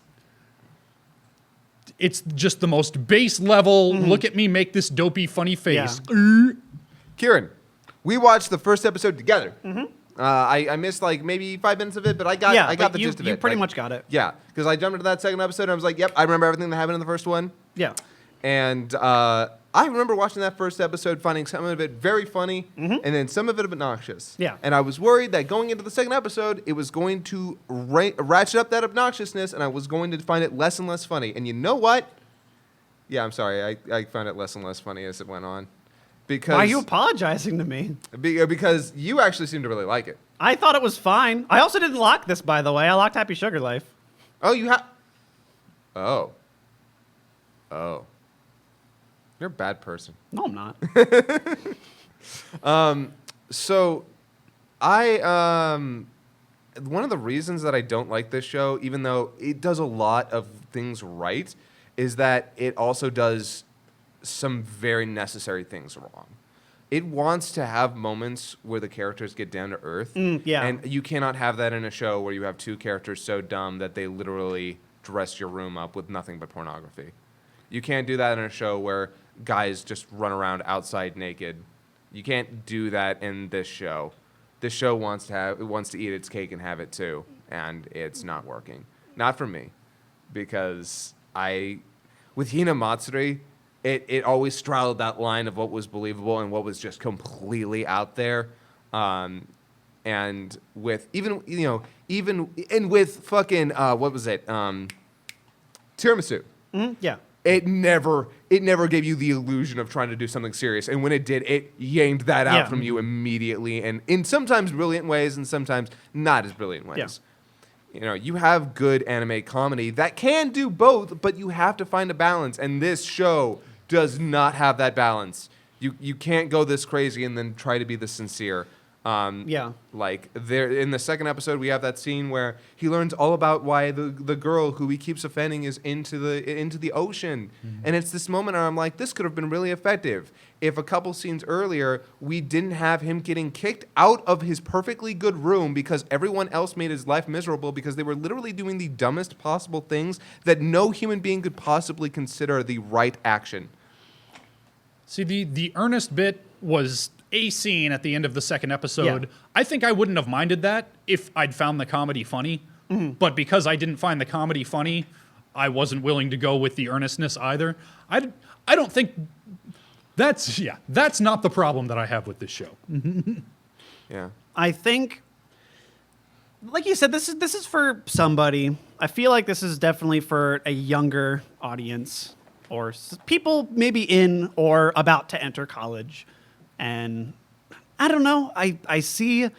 it's just the most base level. Look at me make this dopey funny face. Kieran, we watched the first episode together. I missed like maybe 5 minutes of it, but I got the gist of it. You pretty Like, much got it. Yeah, because I jumped into that second episode and I was like, yep, I remember everything that happened in the first one. Yeah. And I remember watching that first episode, finding some of it very funny, and then some of it obnoxious. Yeah. And I was worried that going into the second episode, it was going to ratchet up that obnoxiousness, and I was going to find it less and less funny. And you know what? Yeah, I'm sorry. I found it less and less funny as it went on. Because Why are you apologizing to me? Because you actually seem to really like it. I thought it was fine. I also didn't lock this, by the way. I locked Happy Sugar Life. Oh, you have. Oh. You're a bad person. No, I'm not. So, I one of the reasons that I don't like this show, even though it does a lot of things right, is that it also does some very necessary things wrong. It wants to have moments where the characters get down to earth. Yeah. And you cannot have that in a show where you have two characters so dumb that they literally dress your room up with nothing but pornography. You can't do that in a show where guys just run around outside naked. You can't do that in this show. This show wants to eat its cake and have it too, and it's not working. Not for me, because with Hina Matsuri, it always straddled that line of what was believable and what was just completely out there. And with even with fucking what was it? Tiramisu. Yeah. It never gave you the illusion of trying to do something serious, and when it did, it yanked that out from you immediately, and in sometimes brilliant ways, and sometimes not as brilliant ways. Yeah. You have good anime comedy that can do both, but you have to find a balance, and this show does not have that balance. You can't go this crazy and then try to be this sincere. Like there in the second episode, we have that scene where he learns all about why the girl who he keeps offending is into the ocean, and it's this moment where I'm like, this could have been really effective if a couple scenes earlier we didn't have him getting kicked out of his perfectly good room because everyone else made his life miserable because they were literally doing the dumbest possible things that no human being could possibly consider the right action. See, the earnest bit was a scene at the end of the second episode. Yeah. I think I wouldn't have minded that if I'd found the comedy funny. But because I didn't find the comedy funny, I wasn't willing to go with the earnestness either. I don't think that's not the problem that I have with this show. Yeah. I think, like you said, this is for somebody. I feel like this is definitely for a younger audience or people maybe in or about to enter college. And I don't know. I see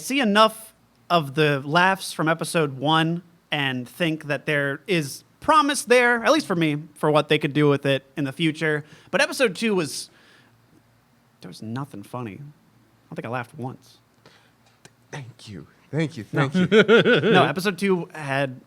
enough of the laughs from episode 1 and think that there is promise there, at least for me, for what they could do with it in the future. But episode 2 there was nothing funny. I don't think I laughed once. Thank you. No, No, episode 2 had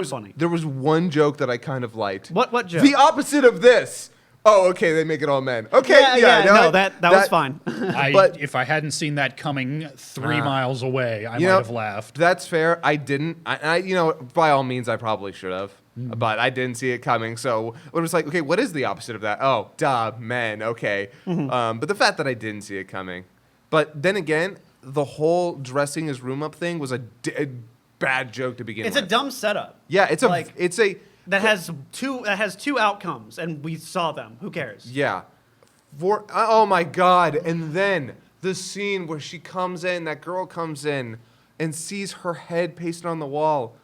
funny. There was one joke that I kind of liked. What joke? The opposite of this. Oh, okay, they make it all men. Okay, no, that was fine. But if I hadn't seen that coming 3 miles away, I might have laughed. That's fair. I didn't. I by all means, I probably should have. But I didn't see it coming. So it was like, okay, what is the opposite of that? Oh, duh, men. Okay. But the fact that I didn't see it coming. But then again, the whole dressing his room up thing was a bad joke to begin with. It's a dumb setup. Yeah, That has two outcomes, and we saw them. Who cares? Yeah. Oh my God. And then the scene where she comes in, that girl comes in and sees her head pasted on the wall.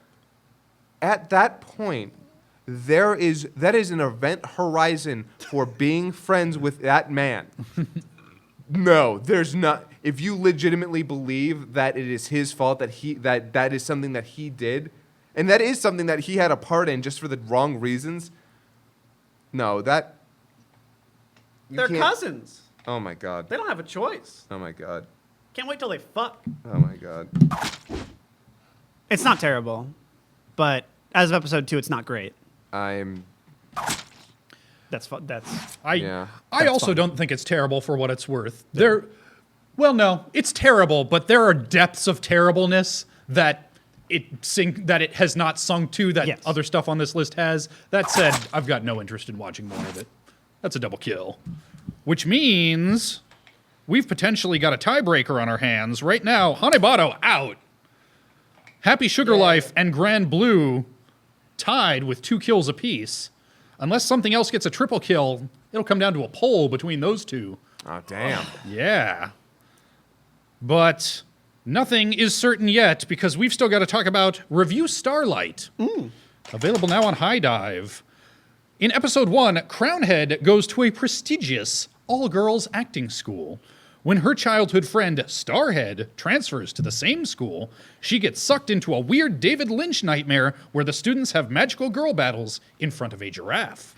At that point, that is an event horizon for being friends with that man. No, there's not. If you legitimately believe that it is his fault that is something that he did, and that is something that he had a part in just for the wrong reasons. No, they're cousins. Oh my God. They don't have a choice. Oh my God. Can't wait till they fuck. Oh my God. It's not terrible, but as of episode 2, it's not great. That's fun. I also don't think it's terrible for what it's worth. No, it's terrible, but there are depths of terribleness that that it has not sung to that Yes. other stuff on this list has. That said, I've got no interest in watching more of it. That's a double kill. Which means we've potentially got a tiebreaker on our hands. Right now, Hanebado out. Happy Sugar Life and Grand Blue tied with 2 kills apiece. Unless something else gets a triple kill, it'll come down to a poll between those two. Oh, damn. Yeah. But nothing is certain yet because we've still got to talk about Revue Starlight. Available now on High Dive. In episode 1, Crownhead goes to a prestigious all-girls acting school. When her childhood friend Starhead transfers to the same school, she gets sucked into a weird David Lynch nightmare where the students have magical girl battles in front of a giraffe.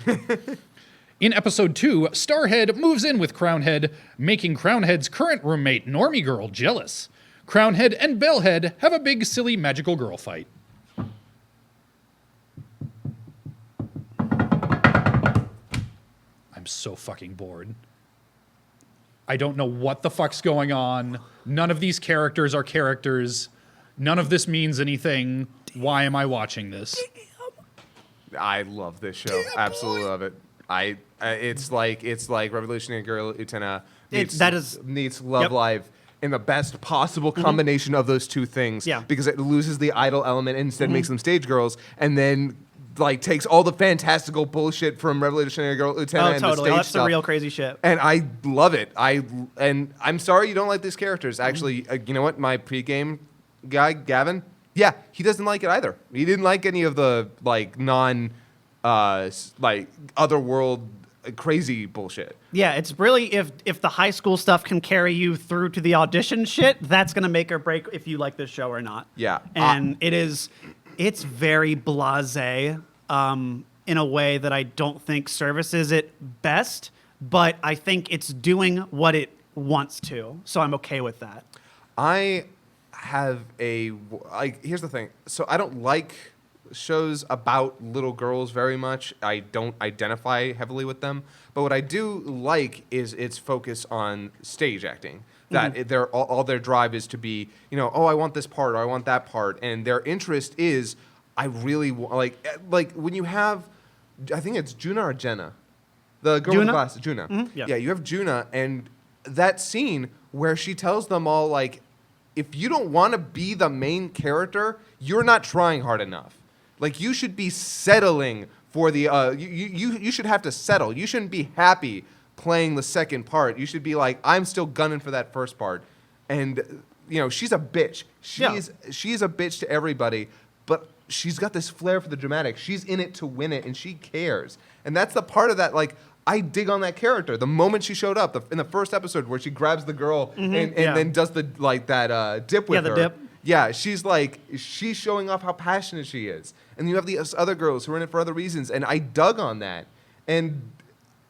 In episode 2, Starhead moves in with Crownhead, making Crownhead's current roommate Normie Girl jealous. Crownhead and Bellhead have a big, silly magical girl fight. I'm so fucking bored. I don't know what the fuck's going on. None of these characters are characters. None of this means anything. Why am I watching this? I love this show. Absolutely love it. It's like Revolutionary Girl Utena meets Love Live in the best possible combination of those two things. Yeah. Because it loses the idol element and instead makes them stage girls, and then like takes all the fantastical bullshit from Revolutionary Girl Utena and the stage That's stuff. the real crazy shit. And I love it. And I'm sorry you don't like these characters. Actually, you know what? My pregame guy, Gavin, yeah, he doesn't like it either. He didn't like any of the like otherworld crazy bullshit. Yeah, it's really if the high school stuff can carry you through to the audition shit, that's gonna make or break if you like this show or not. Yeah. And it's very blasé in a way that I don't think services it best, but I think it's doing what it wants to, so I'm okay with that. I have here's the thing. So I don't like shows about little girls very much. I don't identify heavily with them. But what I do like is its focus on stage acting. That all their drive is to be, I want this part or I want that part. And their interest is, I really like when you have, I think it's Juna or Jenna? The girl with the glasses, Juna. Mm-hmm. Yeah. Yeah, you have Juna and that scene where she tells them all, like, if you don't want to be the main character, you're not trying hard enough. Like, you should be settling for the, you should have to settle. You shouldn't be happy playing the second part. You should be like, I'm still gunning for that first part. And, she's a bitch. She's a bitch to everybody, but she's got this flair for the dramatic. She's in it to win it, and she cares. And that's the part of that, like, I dig on that character. The moment she showed up, in the first episode where she grabs the girl and then does the, like, that dip with her. Yeah, the dip. Yeah, she's showing off how passionate she is. And you have these other girls who are in it for other reasons, and I dug on that. And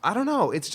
I don't know, it's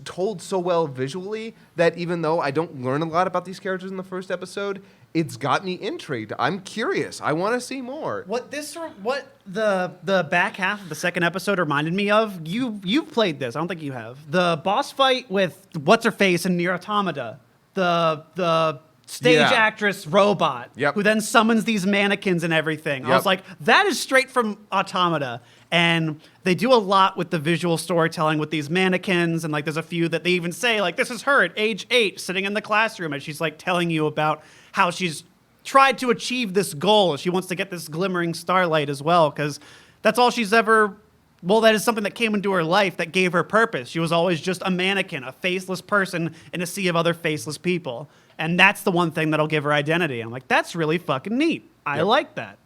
told so well visually that even though I don't learn a lot about these characters in the first episode, it's got me intrigued. I'm curious. I want to see more. What the back half of the second episode reminded me of, you've played this, I don't think you have. The boss fight with what's her face in Nier Automata. The stage actress robot who then summons these mannequins and everything. I was like, that is straight from Automata. And they do a lot with the visual storytelling with these mannequins. And like, there's a few that they even say, like, this is her at age 8 sitting in the classroom. And she's like telling you about how she's tried to achieve this goal. She wants to get this glimmering starlight as well, because that's all she's ever, that is something that came into her life that gave her purpose. She was always just a mannequin, a faceless person in a sea of other faceless people. And that's the one thing that'll give her identity. I'm like, that's really fucking neat. I like that.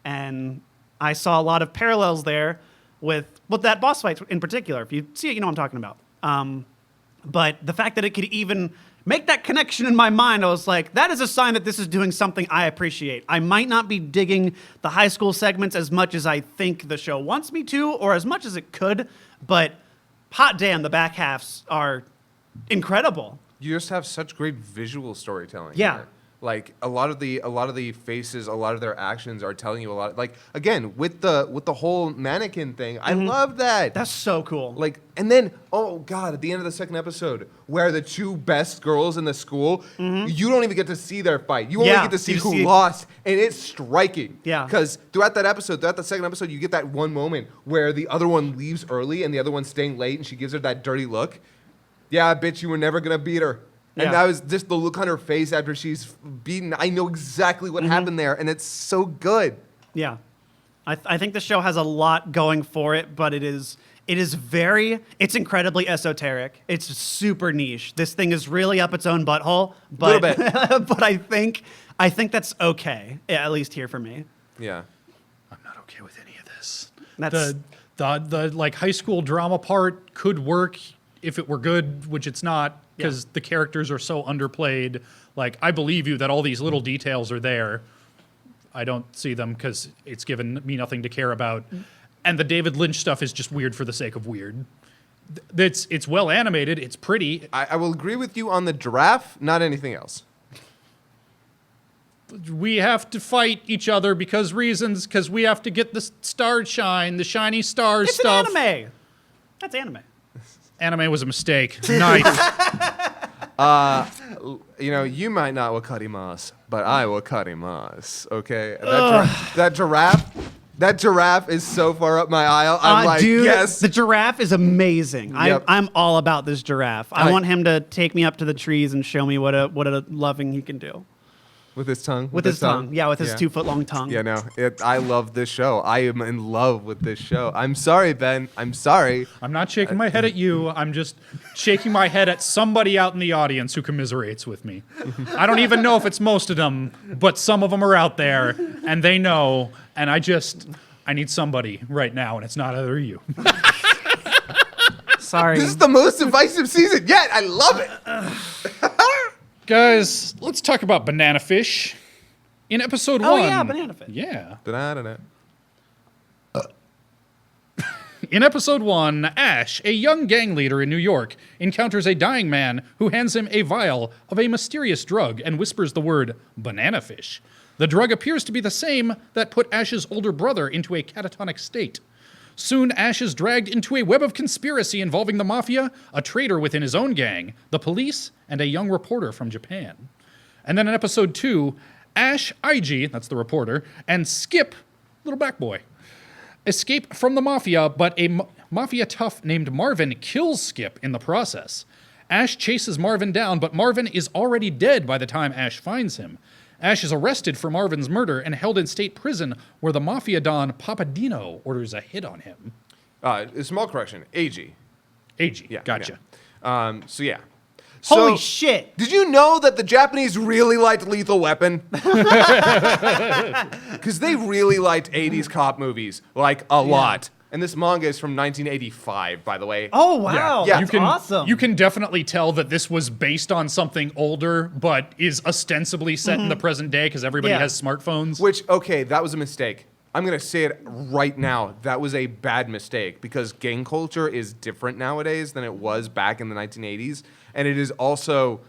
And I saw a lot of parallels there with that boss fight in particular. If you see it, you know what I'm talking about. But the fact that it could even make that connection in my mind, I was like, that is a sign that this is doing something I appreciate. I might not be digging the high school segments as much as I think the show wants me to, or as much as it could, but hot damn, the back halves are incredible. You just have such great visual storytelling. Yeah. Here. Like a lot of the faces, a lot of their actions are telling you a lot. Like again, with the whole mannequin thing, I love that. That's so cool. Like, and then, oh god, at the end of the second episode, where the two best girls in the school, you don't even get to see their fight. You only Yeah, get to see you who see- lost, and it's striking. Yeah. Because throughout the second episode, you get that one moment where the other one leaves early and the other one's staying late, and she gives her that dirty look. Yeah, bitch, you were never gonna beat her. And Yeah. that was just the look on her face after she's beaten. I know exactly what happened there, and it's so good. Yeah. I think the show has a lot going for it, but it's incredibly esoteric. It's super niche. This thing is really up its own butthole, but Little bit. but I think that's okay, at least here for me. Yeah. I'm not okay with any of this. That's The like high school drama part could work if it were good, which it's not, because the characters are so underplayed. Like, I believe you that all these little details are there. I don't see them because it's given me nothing to care about. And the David Lynch stuff is just weird for the sake of weird. It's well animated. It's pretty. I will agree with you on the giraffe, not anything else. We have to fight each other because we have to get the star shine, the shiny stars it's stuff. an anime. That's anime. Anime was a mistake. Nice. You know, you might not wakarimasu, but I wakarimasu. Okay, that giraffe is so far up my aisle. I'm like, Dude, yes. the giraffe is amazing. Yep. I'm all about this giraffe. I I- want him to take me up to the trees and show me what a loving he can do. With his tongue. With his tongue. Yeah, with his 2 foot long tongue. Yeah, no. I love this show. I am in love with this show. I'm sorry, Ben. I'm sorry. I'm not shaking my head at you. I'm just shaking my head at somebody out in the audience who commiserates with me. I don't even know if it's most of them, but some of them are out there, and they know, and I need somebody right now, and it's not either of you. Sorry. This is the most divisive season yet. I love it. Guys, let's talk about Banana Fish. In episode 1. Oh, yeah, Banana Fish. Yeah. Da-da-da-da. In episode 1, Ash, a young gang leader in New York, encounters a dying man who hands him a vial of a mysterious drug and whispers the word banana fish. The drug appears to be the same that put Ash's older brother into a catatonic state. Soon, Ash is dragged into a web of conspiracy involving the mafia, a traitor within his own gang, the police, and a young reporter from Japan. And then in episode 2, Ash, IG, that's the reporter, and Skip, little black boy, escape from the mafia, but a mafia tough named Marvin kills Skip in the process. Ash chases Marvin down, but Marvin is already dead by the time Ash finds him. Ash is arrested for Marvin's murder and held in state prison, where the mafia don Papadino orders a hit on him. A small correction. AG. AG, Yeah. gotcha. Yeah. So, yeah. Holy So, shit. Did you know that the Japanese really liked Lethal Weapon? Because they really liked 80s cop movies, like a lot. And this manga is from 1985, by the way. Oh, wow. Yeah. That's You can, awesome. You can definitely tell that this was based on something older, but is ostensibly set in the present day because everybody Yeah. has smartphones. Which, okay, that was a mistake. I'm going to say it right now. That was a bad mistake because gang culture is different nowadays than it was back in the 1980s. And it is also,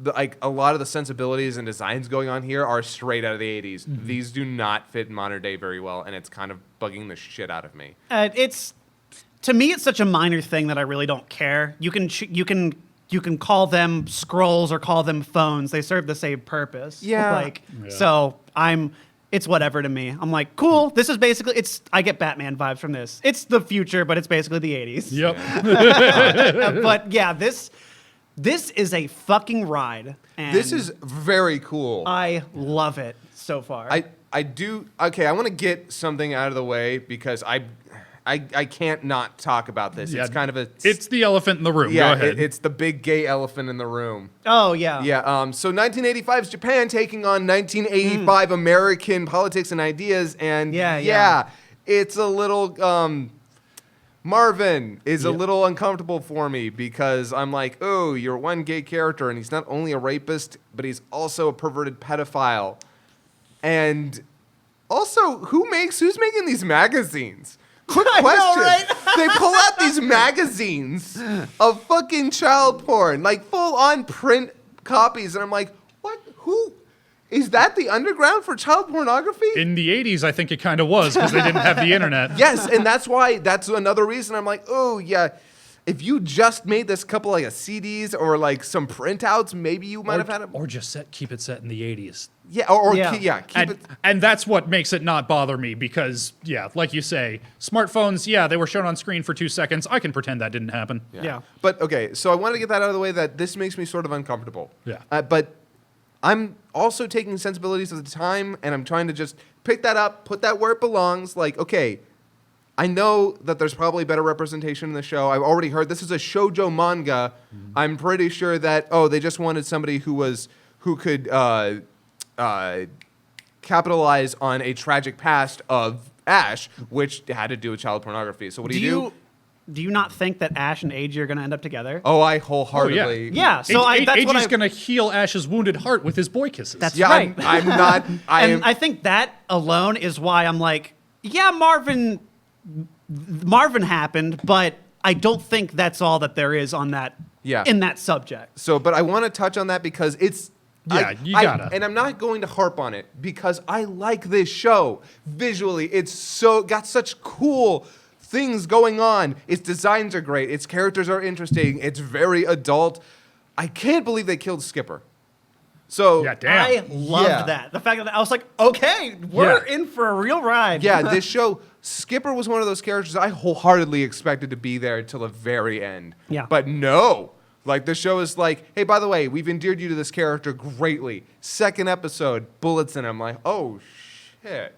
like, a lot of the sensibilities and designs going on here are straight out of the 80s. These do not fit modern day very well, and it's kind of bugging the shit out of me. To me, it's such a minor thing that I really don't care. You can call them scrolls or call them phones. They serve the same purpose. Yeah. So it's whatever to me. I'm like, cool. This is basically I get Batman vibes from this. It's the future, but it's basically the 80s. Yep. But yeah, this is a fucking ride. And This is very cool. I love it so far. I do. Okay, I want to get something out of the way because I can't not talk about this. Yeah, It's kind of a. It's the elephant in the room. yeah. Go ahead. It's the big gay elephant in the room. Oh yeah. Yeah. So 1985's Japan taking on 1985 American politics and ideas, and Yeah. it's a little. Marvin is a little uncomfortable for me because I'm like, oh, you're one gay character, and he's not only a rapist, but he's also a perverted pedophile. And also, who's making these magazines? Quick I know, question. right? They pull out these magazines of fucking child porn, like full on print copies, and I'm like, what? Who? Is that the underground for child pornography? In the 80s, I think it kind of was because they didn't have the internet. Yes, and that's another reason I'm like, oh yeah, if you just made this couple like CDs or like some printouts, maybe you might have had Or just keep it set in the 80s. keep it. And that's what makes it not bother me because, yeah, like you say, smartphones, yeah, they were shown on screen for 2 seconds. I can pretend that didn't happen. Yeah. But okay, so I want to get that out of the way that this makes me sort of uncomfortable. Yeah. But I'm also taking sensibilities of the time and I'm trying to just pick that up, put that where it belongs. Like, okay, I know that there's probably better representation in the show. I've already heard this is a shoujo manga. Mm-hmm. I'm pretty sure that, they just wanted somebody who could capitalize on a tragic past of Ash, which had to do with child pornography. So what do you do? Do you not think that Ash and Eiji are going to end up together? Oh, I wholeheartedly. Yeah, so that's what Eiji's going to heal Ash's wounded heart with his boy kisses. That's Yeah, right. I'm not. I think that alone is why I'm like, yeah, Marvin happened, but I don't think that's all that there is on that. Yeah. In that subject. So, but I want to touch on that because it's. Yeah, you gotta. And I'm not going to harp on it because I like this show. Visually, it's got such cool things going on. Its designs are great. Its characters are interesting. It's very adult. I can't believe they killed Skipper. So Yeah, damn. I loved that. The fact that I was like, okay, we're in for a real ride. Yeah, this show, Skipper was one of those characters I wholeheartedly expected to be there till the very end. Yeah. But no. Like, this show is like, hey, by the way, we've endeared you to this character greatly. Second episode, bullets in him. Like, oh, shit.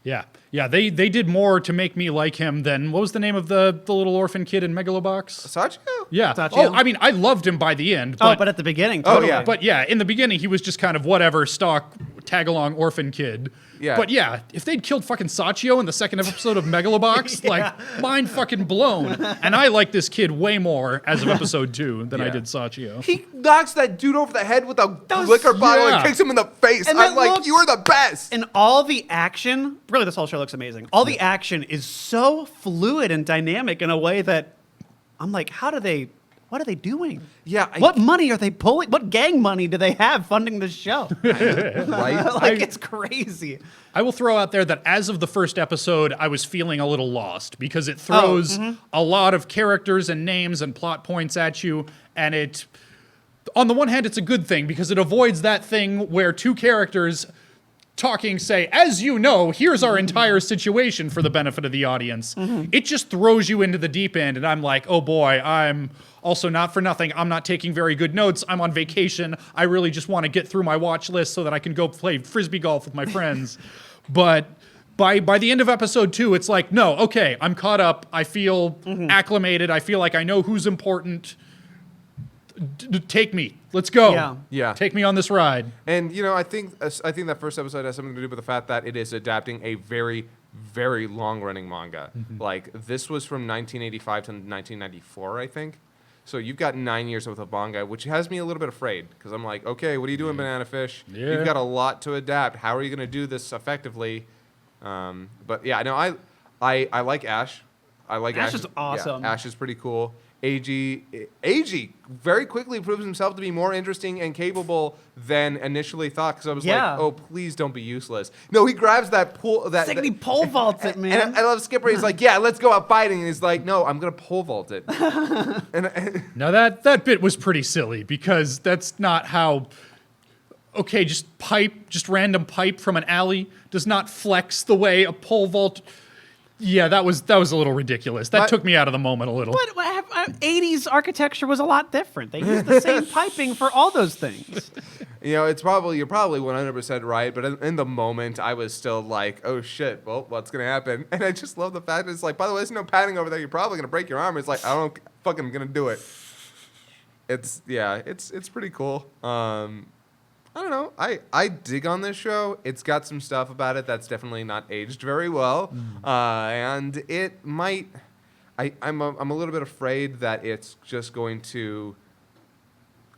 Yeah, they did more to make me like him than, what was the name of the little orphan kid in Megalobox? Sachio? Yeah. Sachio? Oh, I mean, I loved him by the end. But at the beginning, totally. yeah. But yeah, in the beginning, he was just kind of whatever, stock, tag-along orphan kid. Yeah. But yeah, if they'd killed fucking Sachio in the second episode of Megalobox, like, mind fucking blown. And I like this kid way more as of episode 2 than I did Sachio. He knocks that dude over the head with a liquor bottle and kicks him in the face. And I'm that like, you are the best. And all the action, really, this whole show looks amazing. All the action is so fluid and dynamic in a way that I'm like, what are they doing? Yeah, What money are they pulling? What gang money do they have funding this show? right? It's crazy. I will throw out there that as of the first episode, I was feeling a little lost because it throws a lot of characters and names and plot points at you, and it, on the one hand, it's a good thing because it avoids that thing where two characters talking say, as you know, here's our entire situation for the benefit of the audience. It just throws you into the deep end, and I'm like, oh boy, I'm also not for nothing. I'm not taking very good notes. I'm on vacation. I really just want to get through my watch list so that I can go play frisbee golf with my friends. But by the end of episode 2, it's like, no, okay, I'm caught up. I feel acclimated. I feel like I know who's important. Take me. Let's go. Yeah. Take me on this ride. And I think that first episode has something to do with the fact that it is adapting a very, very long-running manga. Like, this was from 1985 to 1994, I think. So you've got 9 years worth of manga, which has me a little bit afraid because I'm like, okay, what are you doing, Banana Fish? Yeah. You've got a lot to adapt. How are you going to do this effectively? But yeah, no, I like Ash. I like Ash is awesome. Yeah, Ash is pretty cool. Eiji very quickly proves himself to be more interesting and capable than initially thought. Because I was like, oh, please don't be useless. No, he grabs that pool. He pole vaults it, man. And I love Skipper. He's like, yeah, let's go out fighting. And he's like, no, I'm gonna pole vault it. Now that bit was pretty silly because that's not how. Okay, just random pipe from an alley does not flex the way a pole vault. Yeah, that was a little ridiculous. That took me out of the moment a little. What 80s architecture was a lot different. They used the same piping for all those things. You're probably 100% right, but in the moment, I was still like, oh shit, well, what's gonna happen? And I just love the fact that it's like, by the way, there's no padding over there. You're probably gonna break your arm. It's like, I don't fucking gonna do it. It's pretty cool. I don't know. I dig on this show. It's got some stuff about it that's definitely not aged very well, and it might. I'm a little bit afraid that it's just going to.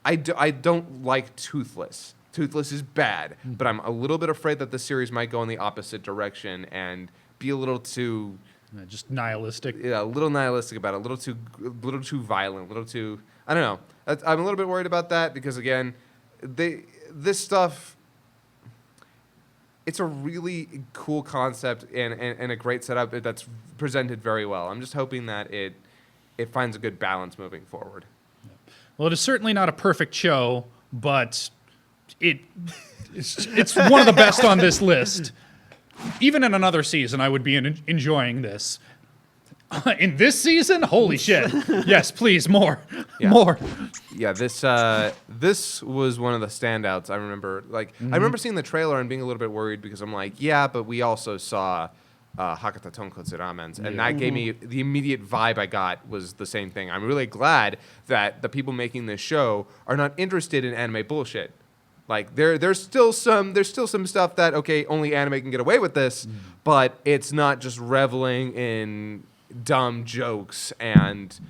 I don't like Toothless. Toothless is bad, but I'm a little bit afraid that the series might go in the opposite direction and be a little too. Just nihilistic. Yeah, a little nihilistic about it. A little too violent. A little too. I don't know. I'm a little bit worried about that because again, this stuff it's a really cool concept and a great setup that's presented very well. I'm just hoping that it finds a good balance moving forward. Well, it is certainly not a perfect show, but it's one of the best on this list. Even in another season, I would be enjoying this. In this season, holy shit! Yes, please, more, more. Yeah, this was one of the standouts. I remember, I remember seeing the trailer and being a little bit worried because I'm like, yeah, but we also saw Hakata Tonkotsu Ramens, and that gave me the immediate vibe I got was the same thing. I'm really glad that the people making this show are not interested in anime bullshit. Like there's still some stuff that only anime can get away with this, but it's not just reveling in dumb jokes and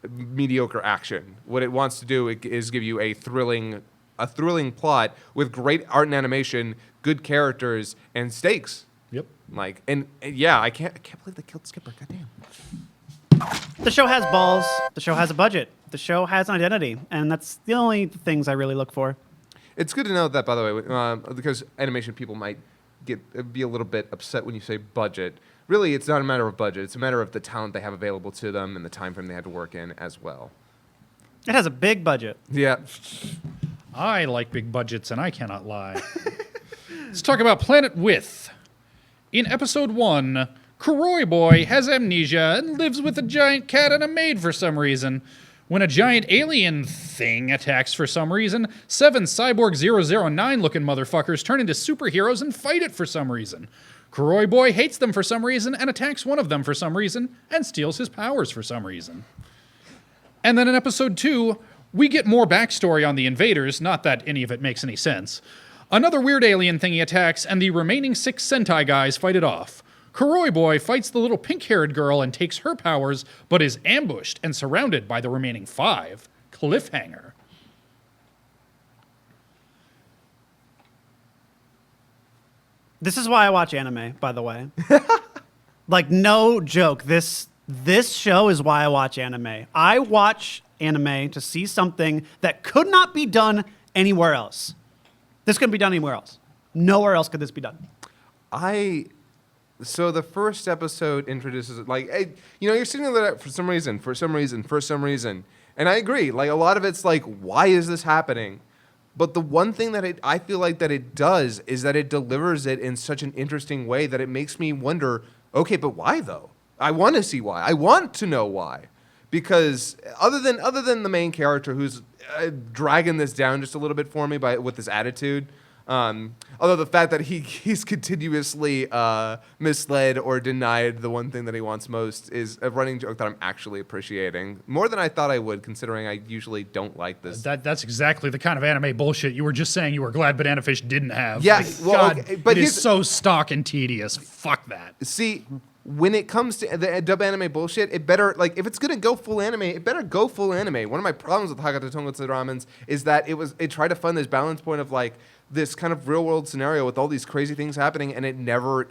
mediocre action. What it wants to do is give you a thrilling plot with great art and animation, good characters, and stakes. Yep. I can't believe they killed Skipper. Goddamn. The show has balls. The show has a budget. The show has an identity, and that's the only things I really look for. It's good to know that, by the way, because animation people might be a little bit upset when you say budget. Really, it's not a matter of budget. It's a matter of the talent they have available to them and the time frame they had to work in as well. It has a big budget. Yeah. I like big budgets, and I cannot lie. Let's talk about Planet With. In episode 1, Kuroi Boy has amnesia and lives with a giant cat and a maid for some reason. When a giant alien thing attacks for some reason, 7 Cyborg 009-looking motherfuckers turn into superheroes and fight it for some reason. Kuroi Boy hates them for some reason and attacks one of them for some reason and steals his powers for some reason. And then in episode 2, we get more backstory on the invaders, not that any of it makes any sense. Another weird alien thingy attacks and the remaining 6 Sentai guys fight it off. Kuroi Boy fights the little pink-haired girl and takes her powers, but is ambushed and surrounded by the remaining 5. Cliffhanger. This is why I watch anime, by the way. No joke. This show is why I watch anime. I watch anime to see something that could not be done anywhere else. This couldn't be done anywhere else. Nowhere else could this be done. So the first episode introduces you're sitting there for some reason, and I agree. A lot of it's why is this happening? But the one thing that I feel like that it does is that it delivers it in such an interesting way that it makes me wonder, okay, but why though? I want to see why. I want to know why. Because other than the main character who's dragging this down just a little bit for me with his attitude, although the fact that he's continuously misled or denied the one thing that he wants most is a running joke that I'm actually appreciating more than I thought I would, considering I usually don't like this. That's exactly the kind of anime bullshit you were just saying you were glad Banana Fish didn't have. Yeah, God, it is so stock and tedious. Fuck that. See, when it comes to the dub anime bullshit, it better, if it's gonna go full anime, it better go full anime. One of my problems with Hakata Tonkotsu Ramens is that it tried to find this balance point of this kind of real world scenario with all these crazy things happening, and it never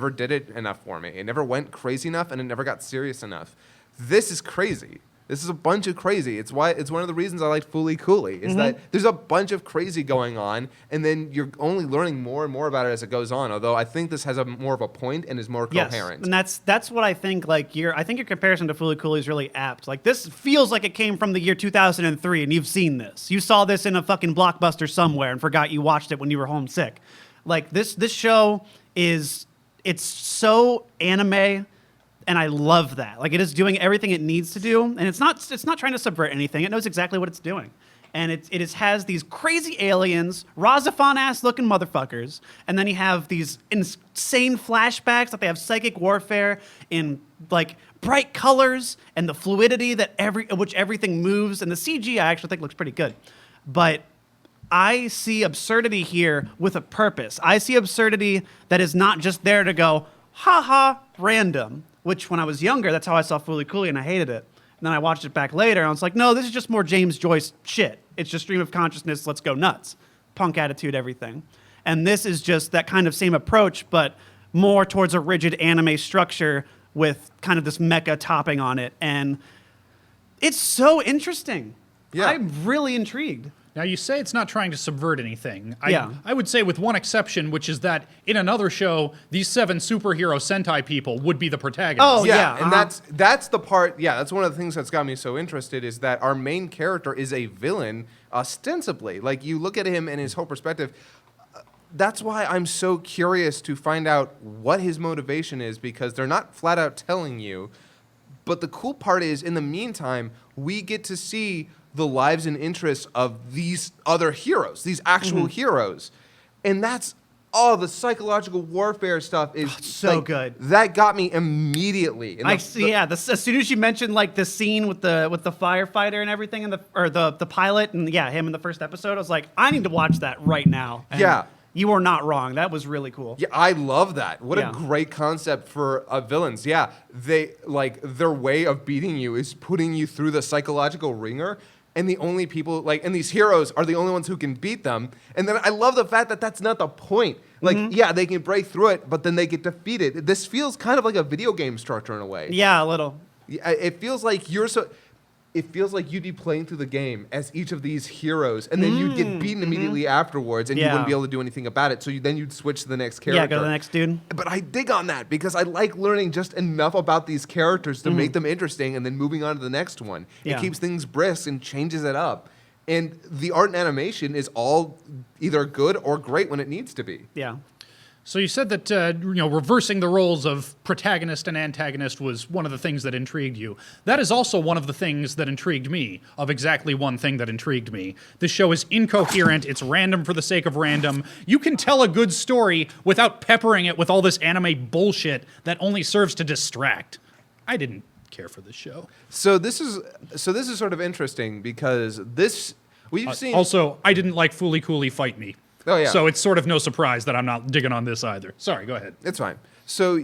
did it enough for me. It never went crazy enough, and it never got serious enough. This is crazy. This is a bunch of crazy. It's one of the reasons I like Fooly Cooly is that there's a bunch of crazy going on, and then you're only learning more and more about it as it goes on. Although I think this has more of a point and is more coherent. And that's what I think. I think your comparison to Fooly Cooly is really apt. This feels like it came from the year 2003, and you've seen this. You saw this in a fucking Blockbuster somewhere and forgot you watched it when you were homesick. This show it's so anime. And I love that. It is doing everything it needs to do, and it's not trying to subvert anything. It knows exactly what it's doing, and it has these crazy aliens, Razafon-ass looking motherfuckers, and then you have these insane flashbacks that they have psychic warfare in bright colors and the fluidity that which everything moves, and the CG I actually think looks pretty good, but I see absurdity here with a purpose. I see absurdity that is not just there to go, ha ha, random. Which, when I was younger, that's how I saw Fooly Cooly, and I hated it. And then I watched it back later, and I was like, no, this is just more James Joyce shit. It's just stream of consciousness, let's go nuts. Punk attitude, everything. And this is just that kind of same approach, but more towards a rigid anime structure with kind of this mecha topping on it. And it's so interesting. Yeah. I'm really intrigued. Now, you say it's not trying to subvert anything. Yeah. I would say with one exception, which is that in another show, these 7 superhero Sentai people would be the protagonists. Oh, yeah, and that's the part. Yeah, that's one of the things that's got me so interested is that our main character is a villain ostensibly. Like you look at him and his whole perspective. That's why I'm so curious to find out what his motivation is, because they're not flat out telling you. But the cool part is, in the meantime, we get to see the lives and interests of these other heroes, these actual heroes. And that's all the psychological warfare stuff is so like, good. That got me immediately. And As soon as you mentioned like the scene with the firefighter and everything, and the pilot, and him in the first episode, I was like, I need to watch that right now. And Yeah. you are not wrong. That was really cool. Yeah, I love that. What Yeah. a great concept for villains. Yeah, they like their way of beating you is putting you through the psychological ringer, and the only people and these heroes are the only ones who can beat them. And then I love the fact that that's not the point. Like, yeah, they can break through it, but then they get defeated. This feels kind of like a video game structure in a way. Yeah, a little. It feels like it feels like you'd be playing through the game as each of these heroes, and then you'd get beaten immediately afterwards, and you wouldn't be able to do anything about it. So then you'd switch to the next character. Yeah, go to the next dude. But I dig on that because I like learning just enough about these characters to make them interesting, and then moving on to the next one. Yeah. It keeps things brisk and changes it up. And the art and animation is all either good or great when it needs to be. Yeah. So you said that reversing the roles of protagonist and antagonist was one of the things that intrigued you. That is also one of the things that intrigued me, of exactly one thing that intrigued me. This show is incoherent, it's random for the sake of random. You can tell a good story without peppering it with all this anime bullshit that only serves to distract. I didn't care for this show. So this is sort of interesting because we've seen Also, I didn't like Fooly Cooly Fight Me. Oh, yeah. So it's sort of no surprise that I'm not digging on this either. Sorry, go ahead. It's fine. So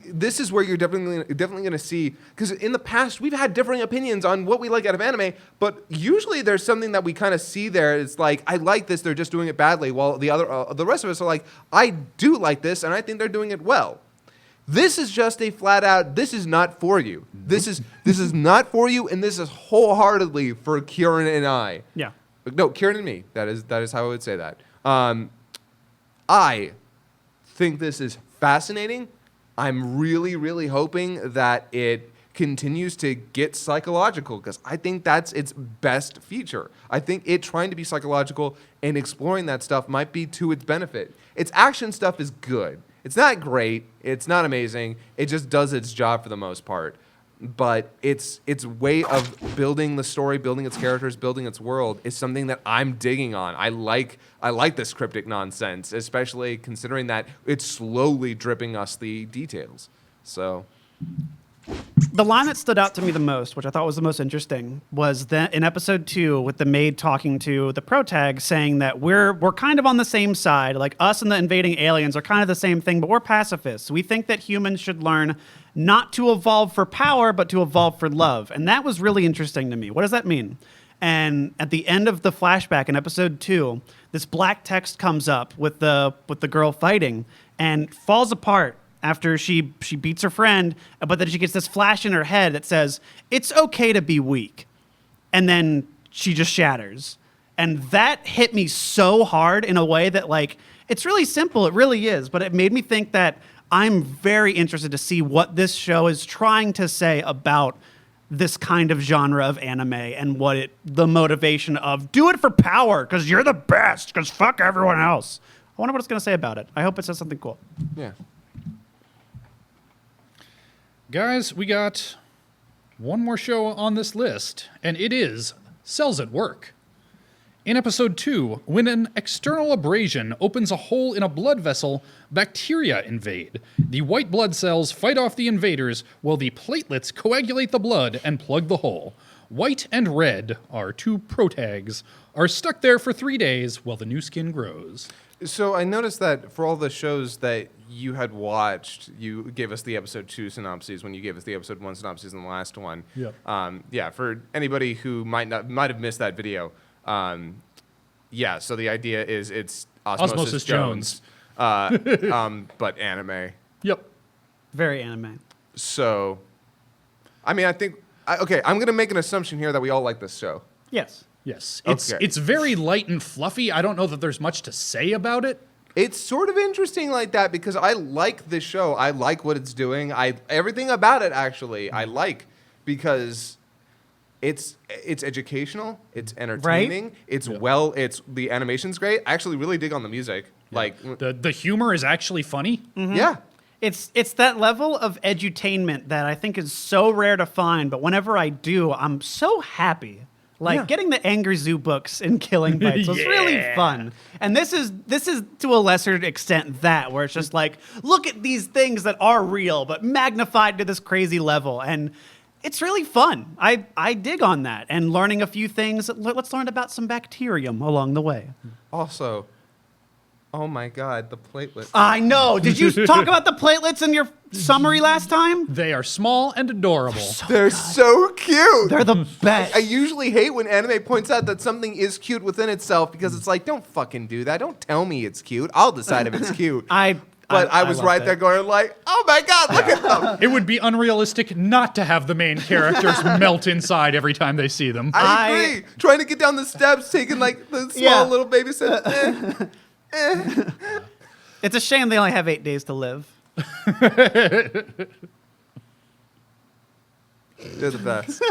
this is where you're definitely going to see, because in the past we've had differing opinions on what we like out of anime, but usually there's something that we kind of see there. It's like, I like this, they're just doing it badly, while the rest of us are like, I do like this, and I think they're doing it well. This is just a flat out, this is not for you. This is not for you, and this is wholeheartedly for Kieran and I. Yeah. No, Kieran and me. That is how I would say that. I think this is fascinating. I'm really, really hoping that it continues to get psychological, because I think that's its best feature. I think it trying to be psychological and exploring that stuff might be to its benefit. Its action stuff is good. It's not great. It's not amazing. It just does its job for the most part. But its way of building the story, building its characters, building its world is something that I'm digging on. I like this cryptic nonsense, especially considering that it's slowly dripping us the details. So The line that stood out to me the most, which I thought was the most interesting, was that in episode 2 with the maid talking to the protag, saying that we're kind of on the same side. Like, us and the invading aliens are kind of the same thing, but we're pacifists. We think that humans should learn not to evolve for power, but to evolve for love. And that was really interesting to me. What does that mean? And at the end of the flashback in episode 2, this black text comes up with the girl fighting and falls apart after she beats her friend, but then she gets this flash in her head that says, it's okay to be weak. And then she just shatters. And that hit me so hard in a way that, like, it's really simple, it really is, but it made me think that I'm very interested to see what this show is trying to say about this kind of genre of anime and the motivation of do it for power because you're the best, because fuck everyone else. I wonder what it's going to say about it. I hope it says something cool. yeah. Guys, we got one more show on this list, and it is Cells at Work. In episode 2, when an external abrasion opens a hole in a blood vessel, bacteria invade. The white blood cells fight off the invaders, while the platelets coagulate the blood and plug the hole. White and red, our 2 protags, are stuck there for 3 days while the new skin grows. So I noticed that for all the shows that you had watched, you gave us the episode 2 synopses when you gave us the episode 1 synopses in the last one. Yep. Yeah, for anybody who might have missed that video, yeah, so the idea is it's Osmosis Jones. But anime. Yep. Very anime. So, I mean, I think, I'm going to make an assumption here that we all like this show. Yes. Yes. Okay. It's very light and fluffy. I don't know that there's much to say about it. It's sort of interesting like that because I like this show. I like what it's doing. Everything about it actually I like because it's educational, it's entertaining, it's the animation's great. I actually really dig on the music. Like The humor is actually funny. yeah. It's that level of edutainment that I think is so rare to find, but whenever I do, I'm so happy. Like Yeah. getting the Angry Zoo books and Killing Bites was really fun. And this is to a lesser extent that where it's just like, look at these things that are real but magnified to this crazy level, and it's really fun. I dig on that and learning a few things. Let's learn about some bacterium along the way. Also, oh my God, the platelet. I know. Did you talk about the platelets in your summary last time? They are small and adorable. They're so cute. They're the best. I usually hate when anime points out that something is cute within itself because it's like, don't fucking do that. Don't tell me it's cute. I'll decide if it's cute. I was love right that. there going like, oh my God, look at them. It would be unrealistic not to have the main characters melt inside every time they see them. I agree. Trying to get down the steps, taking like the small little baby steps. It's a shame they only have 8 days to live. They're the best.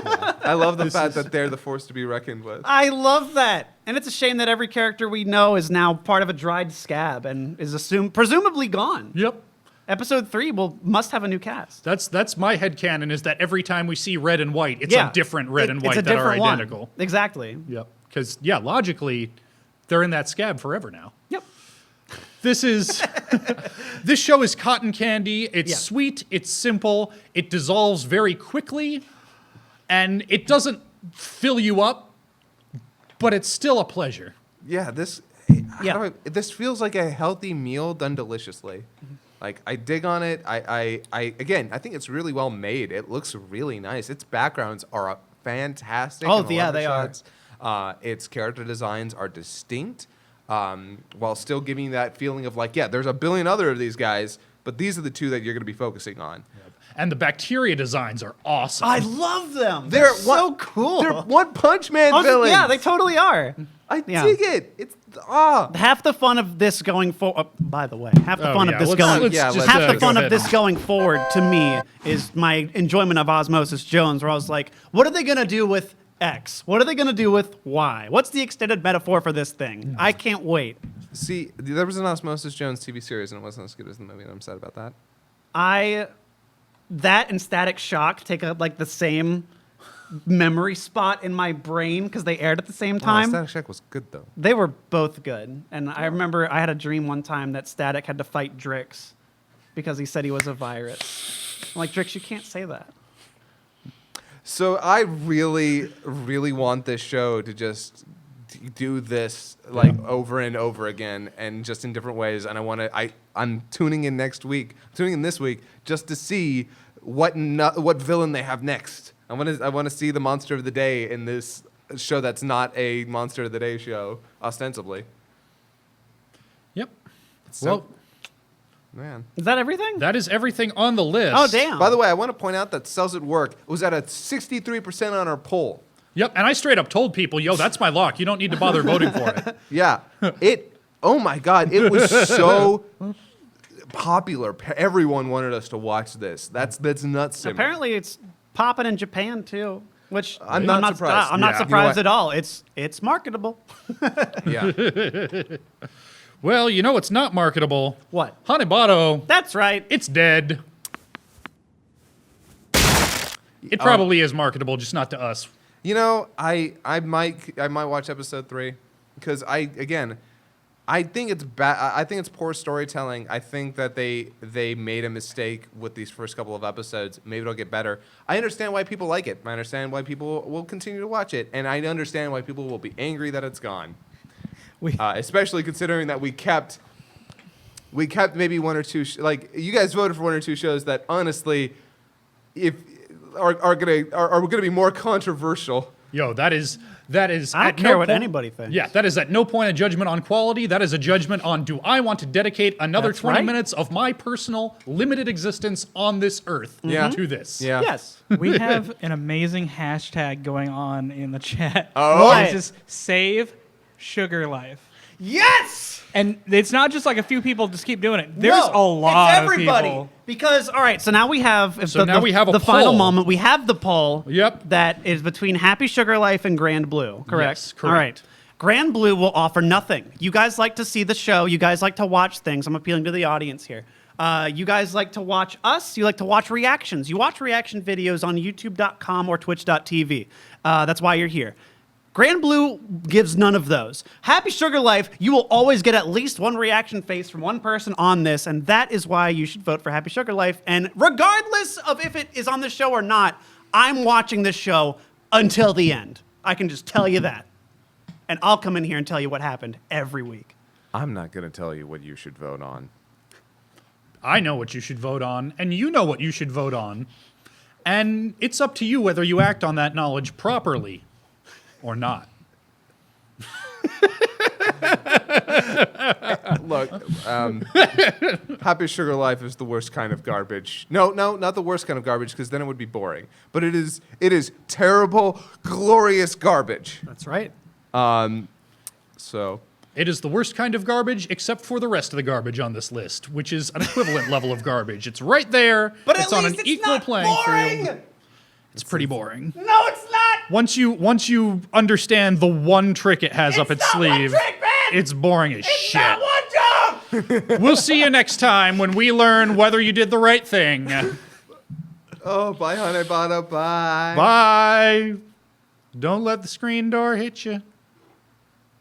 I love the fact that they're the force to be reckoned with. I love that. And it's a shame that every character we know is now part of a dried scab and is presumably gone. Yep. Episode 3 must have a new cast. That's my headcanon, is that every time we see red and white, it's a different red and white it's a that are different one. identical. Exactly. Yep. Because, logically, they're in that scab forever now. Yep. This show is cotton candy. It's Yeah. sweet, it's simple, it dissolves very quickly, and it doesn't fill you up, but it's still a pleasure. Yeah, this feels like a healthy meal done deliciously. Like I dig on it. I think it's really well made. It looks really nice. Its backgrounds are fantastic. Oh, in a yeah, lot of they are. shots. Its character designs are distinct, while still giving that feeling of like, there's a billion other of these guys, but these are the two that you're going to be focusing on. And the bacteria designs are awesome. I love them. They're so cool. They're One Punch Man villains. Yeah, they totally are. I dig it. It's Half the fun of this going forward. By the way, half the Oh, fun yeah, of this let's- going. let's just, half the go fun ahead. of this going forward to me is my enjoyment of Osmosis Jones, where I was like, what are they gonna do with X? What are they gonna do with Y? What's the extended metaphor for this thing? I can't wait. See, there was an Osmosis Jones TV series, and it wasn't as good as the movie, and I'm sad about that. That and Static Shock take up like the same memory spot in my brain because they aired at the same time. Static Shock was good, though. They were both good. And I remember I had a dream one time that Static had to fight Drix because he said he was a virus. I'm like, Drix, you can't say that. So I really, really want this show to just do this like over and over again, and just in different ways. And I'm tuning in this week, just to see what villain they have next. I want to see the monster of the day in this show that's not a monster of the day show, ostensibly. Yep. So, man. Is that everything? That is everything on the list. Oh, damn. By the way, I want to point out that Cells at Work was at a 63% on our poll. Yep, and I straight up told people, that's my lock. You don't need to bother voting for it. Yeah. Oh my God, it was so popular. Everyone wanted us to watch this. That's nuts to me. Apparently it's popping in Japan too, which I'm not surprised. I'm not Yeah. surprised You know at all. It's marketable. Yeah. Well, it's not marketable. What? Hanebado, That's right. it's dead. It probably is marketable, just not to us. I might watch episode 3 because I think it's bad. I think it's poor storytelling. I think that they made a mistake with these first couple of episodes. Maybe it'll get better. I understand why people like it. I understand why people will continue to watch it, and I understand why people will be angry that it's gone. Especially considering that we kept maybe one or two you guys voted for one or two shows that honestly, if are going to be more controversial Yo, that is. I at don't no care what point- anybody thinks. Yeah, that is at no point a judgment on quality. That is a judgment on, do I want to dedicate another That's 20 right. minutes of my personal limited existence on this earth to this? Yeah. Yes. We have an amazing hashtag going on in the chat. Oh. What? It's just save sugar life. Yes. And it's not just like a few people just keep doing it. There's No, a lot it's of everybody. people. Because all right, so now we have we have a the final poll. moment. We have the poll. Yep. That is between Happy Sugar Life and Grand Blue. Correct. Yes, All right. Grand Blue will offer nothing. You guys like to see the show. You guys like to watch things. I'm appealing to the audience here. You guys like to watch us. You like to watch reactions. You watch reaction videos on YouTube.com or Twitch.tv. That's why you're here. Grand Blue gives none of those. Happy Sugar Life, you will always get at least one reaction face from one person on this, and that is why you should vote for Happy Sugar Life. And regardless of if it is on the show or not, I'm watching this show until the end. I can just tell you that. And I'll come in here and tell you what happened every week. I'm not going to tell you what you should vote on. I know what you should vote on, and you know what you should vote on. And it's up to you whether you act on that knowledge properly or not. Look, Happy Sugar Life is the worst kind of garbage. No, not the worst kind of garbage, because then it would be boring. But it is terrible, glorious garbage. That's right. So It is the worst kind of garbage, except for the rest of the garbage on this list, which is an equivalent level of garbage. It's right there. But it's at on least an it's equal not playing boring! field. It's pretty boring. No, it's not! Once you understand the one trick it has up its not one sleeve, trick, man! it's boring as shit. Not one job! We'll see you next time when we learn whether you did the right thing. oh, bye, Hanebado, bye. Bye. Don't let the screen door hit you.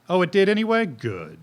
Oh, it did anyway? Good.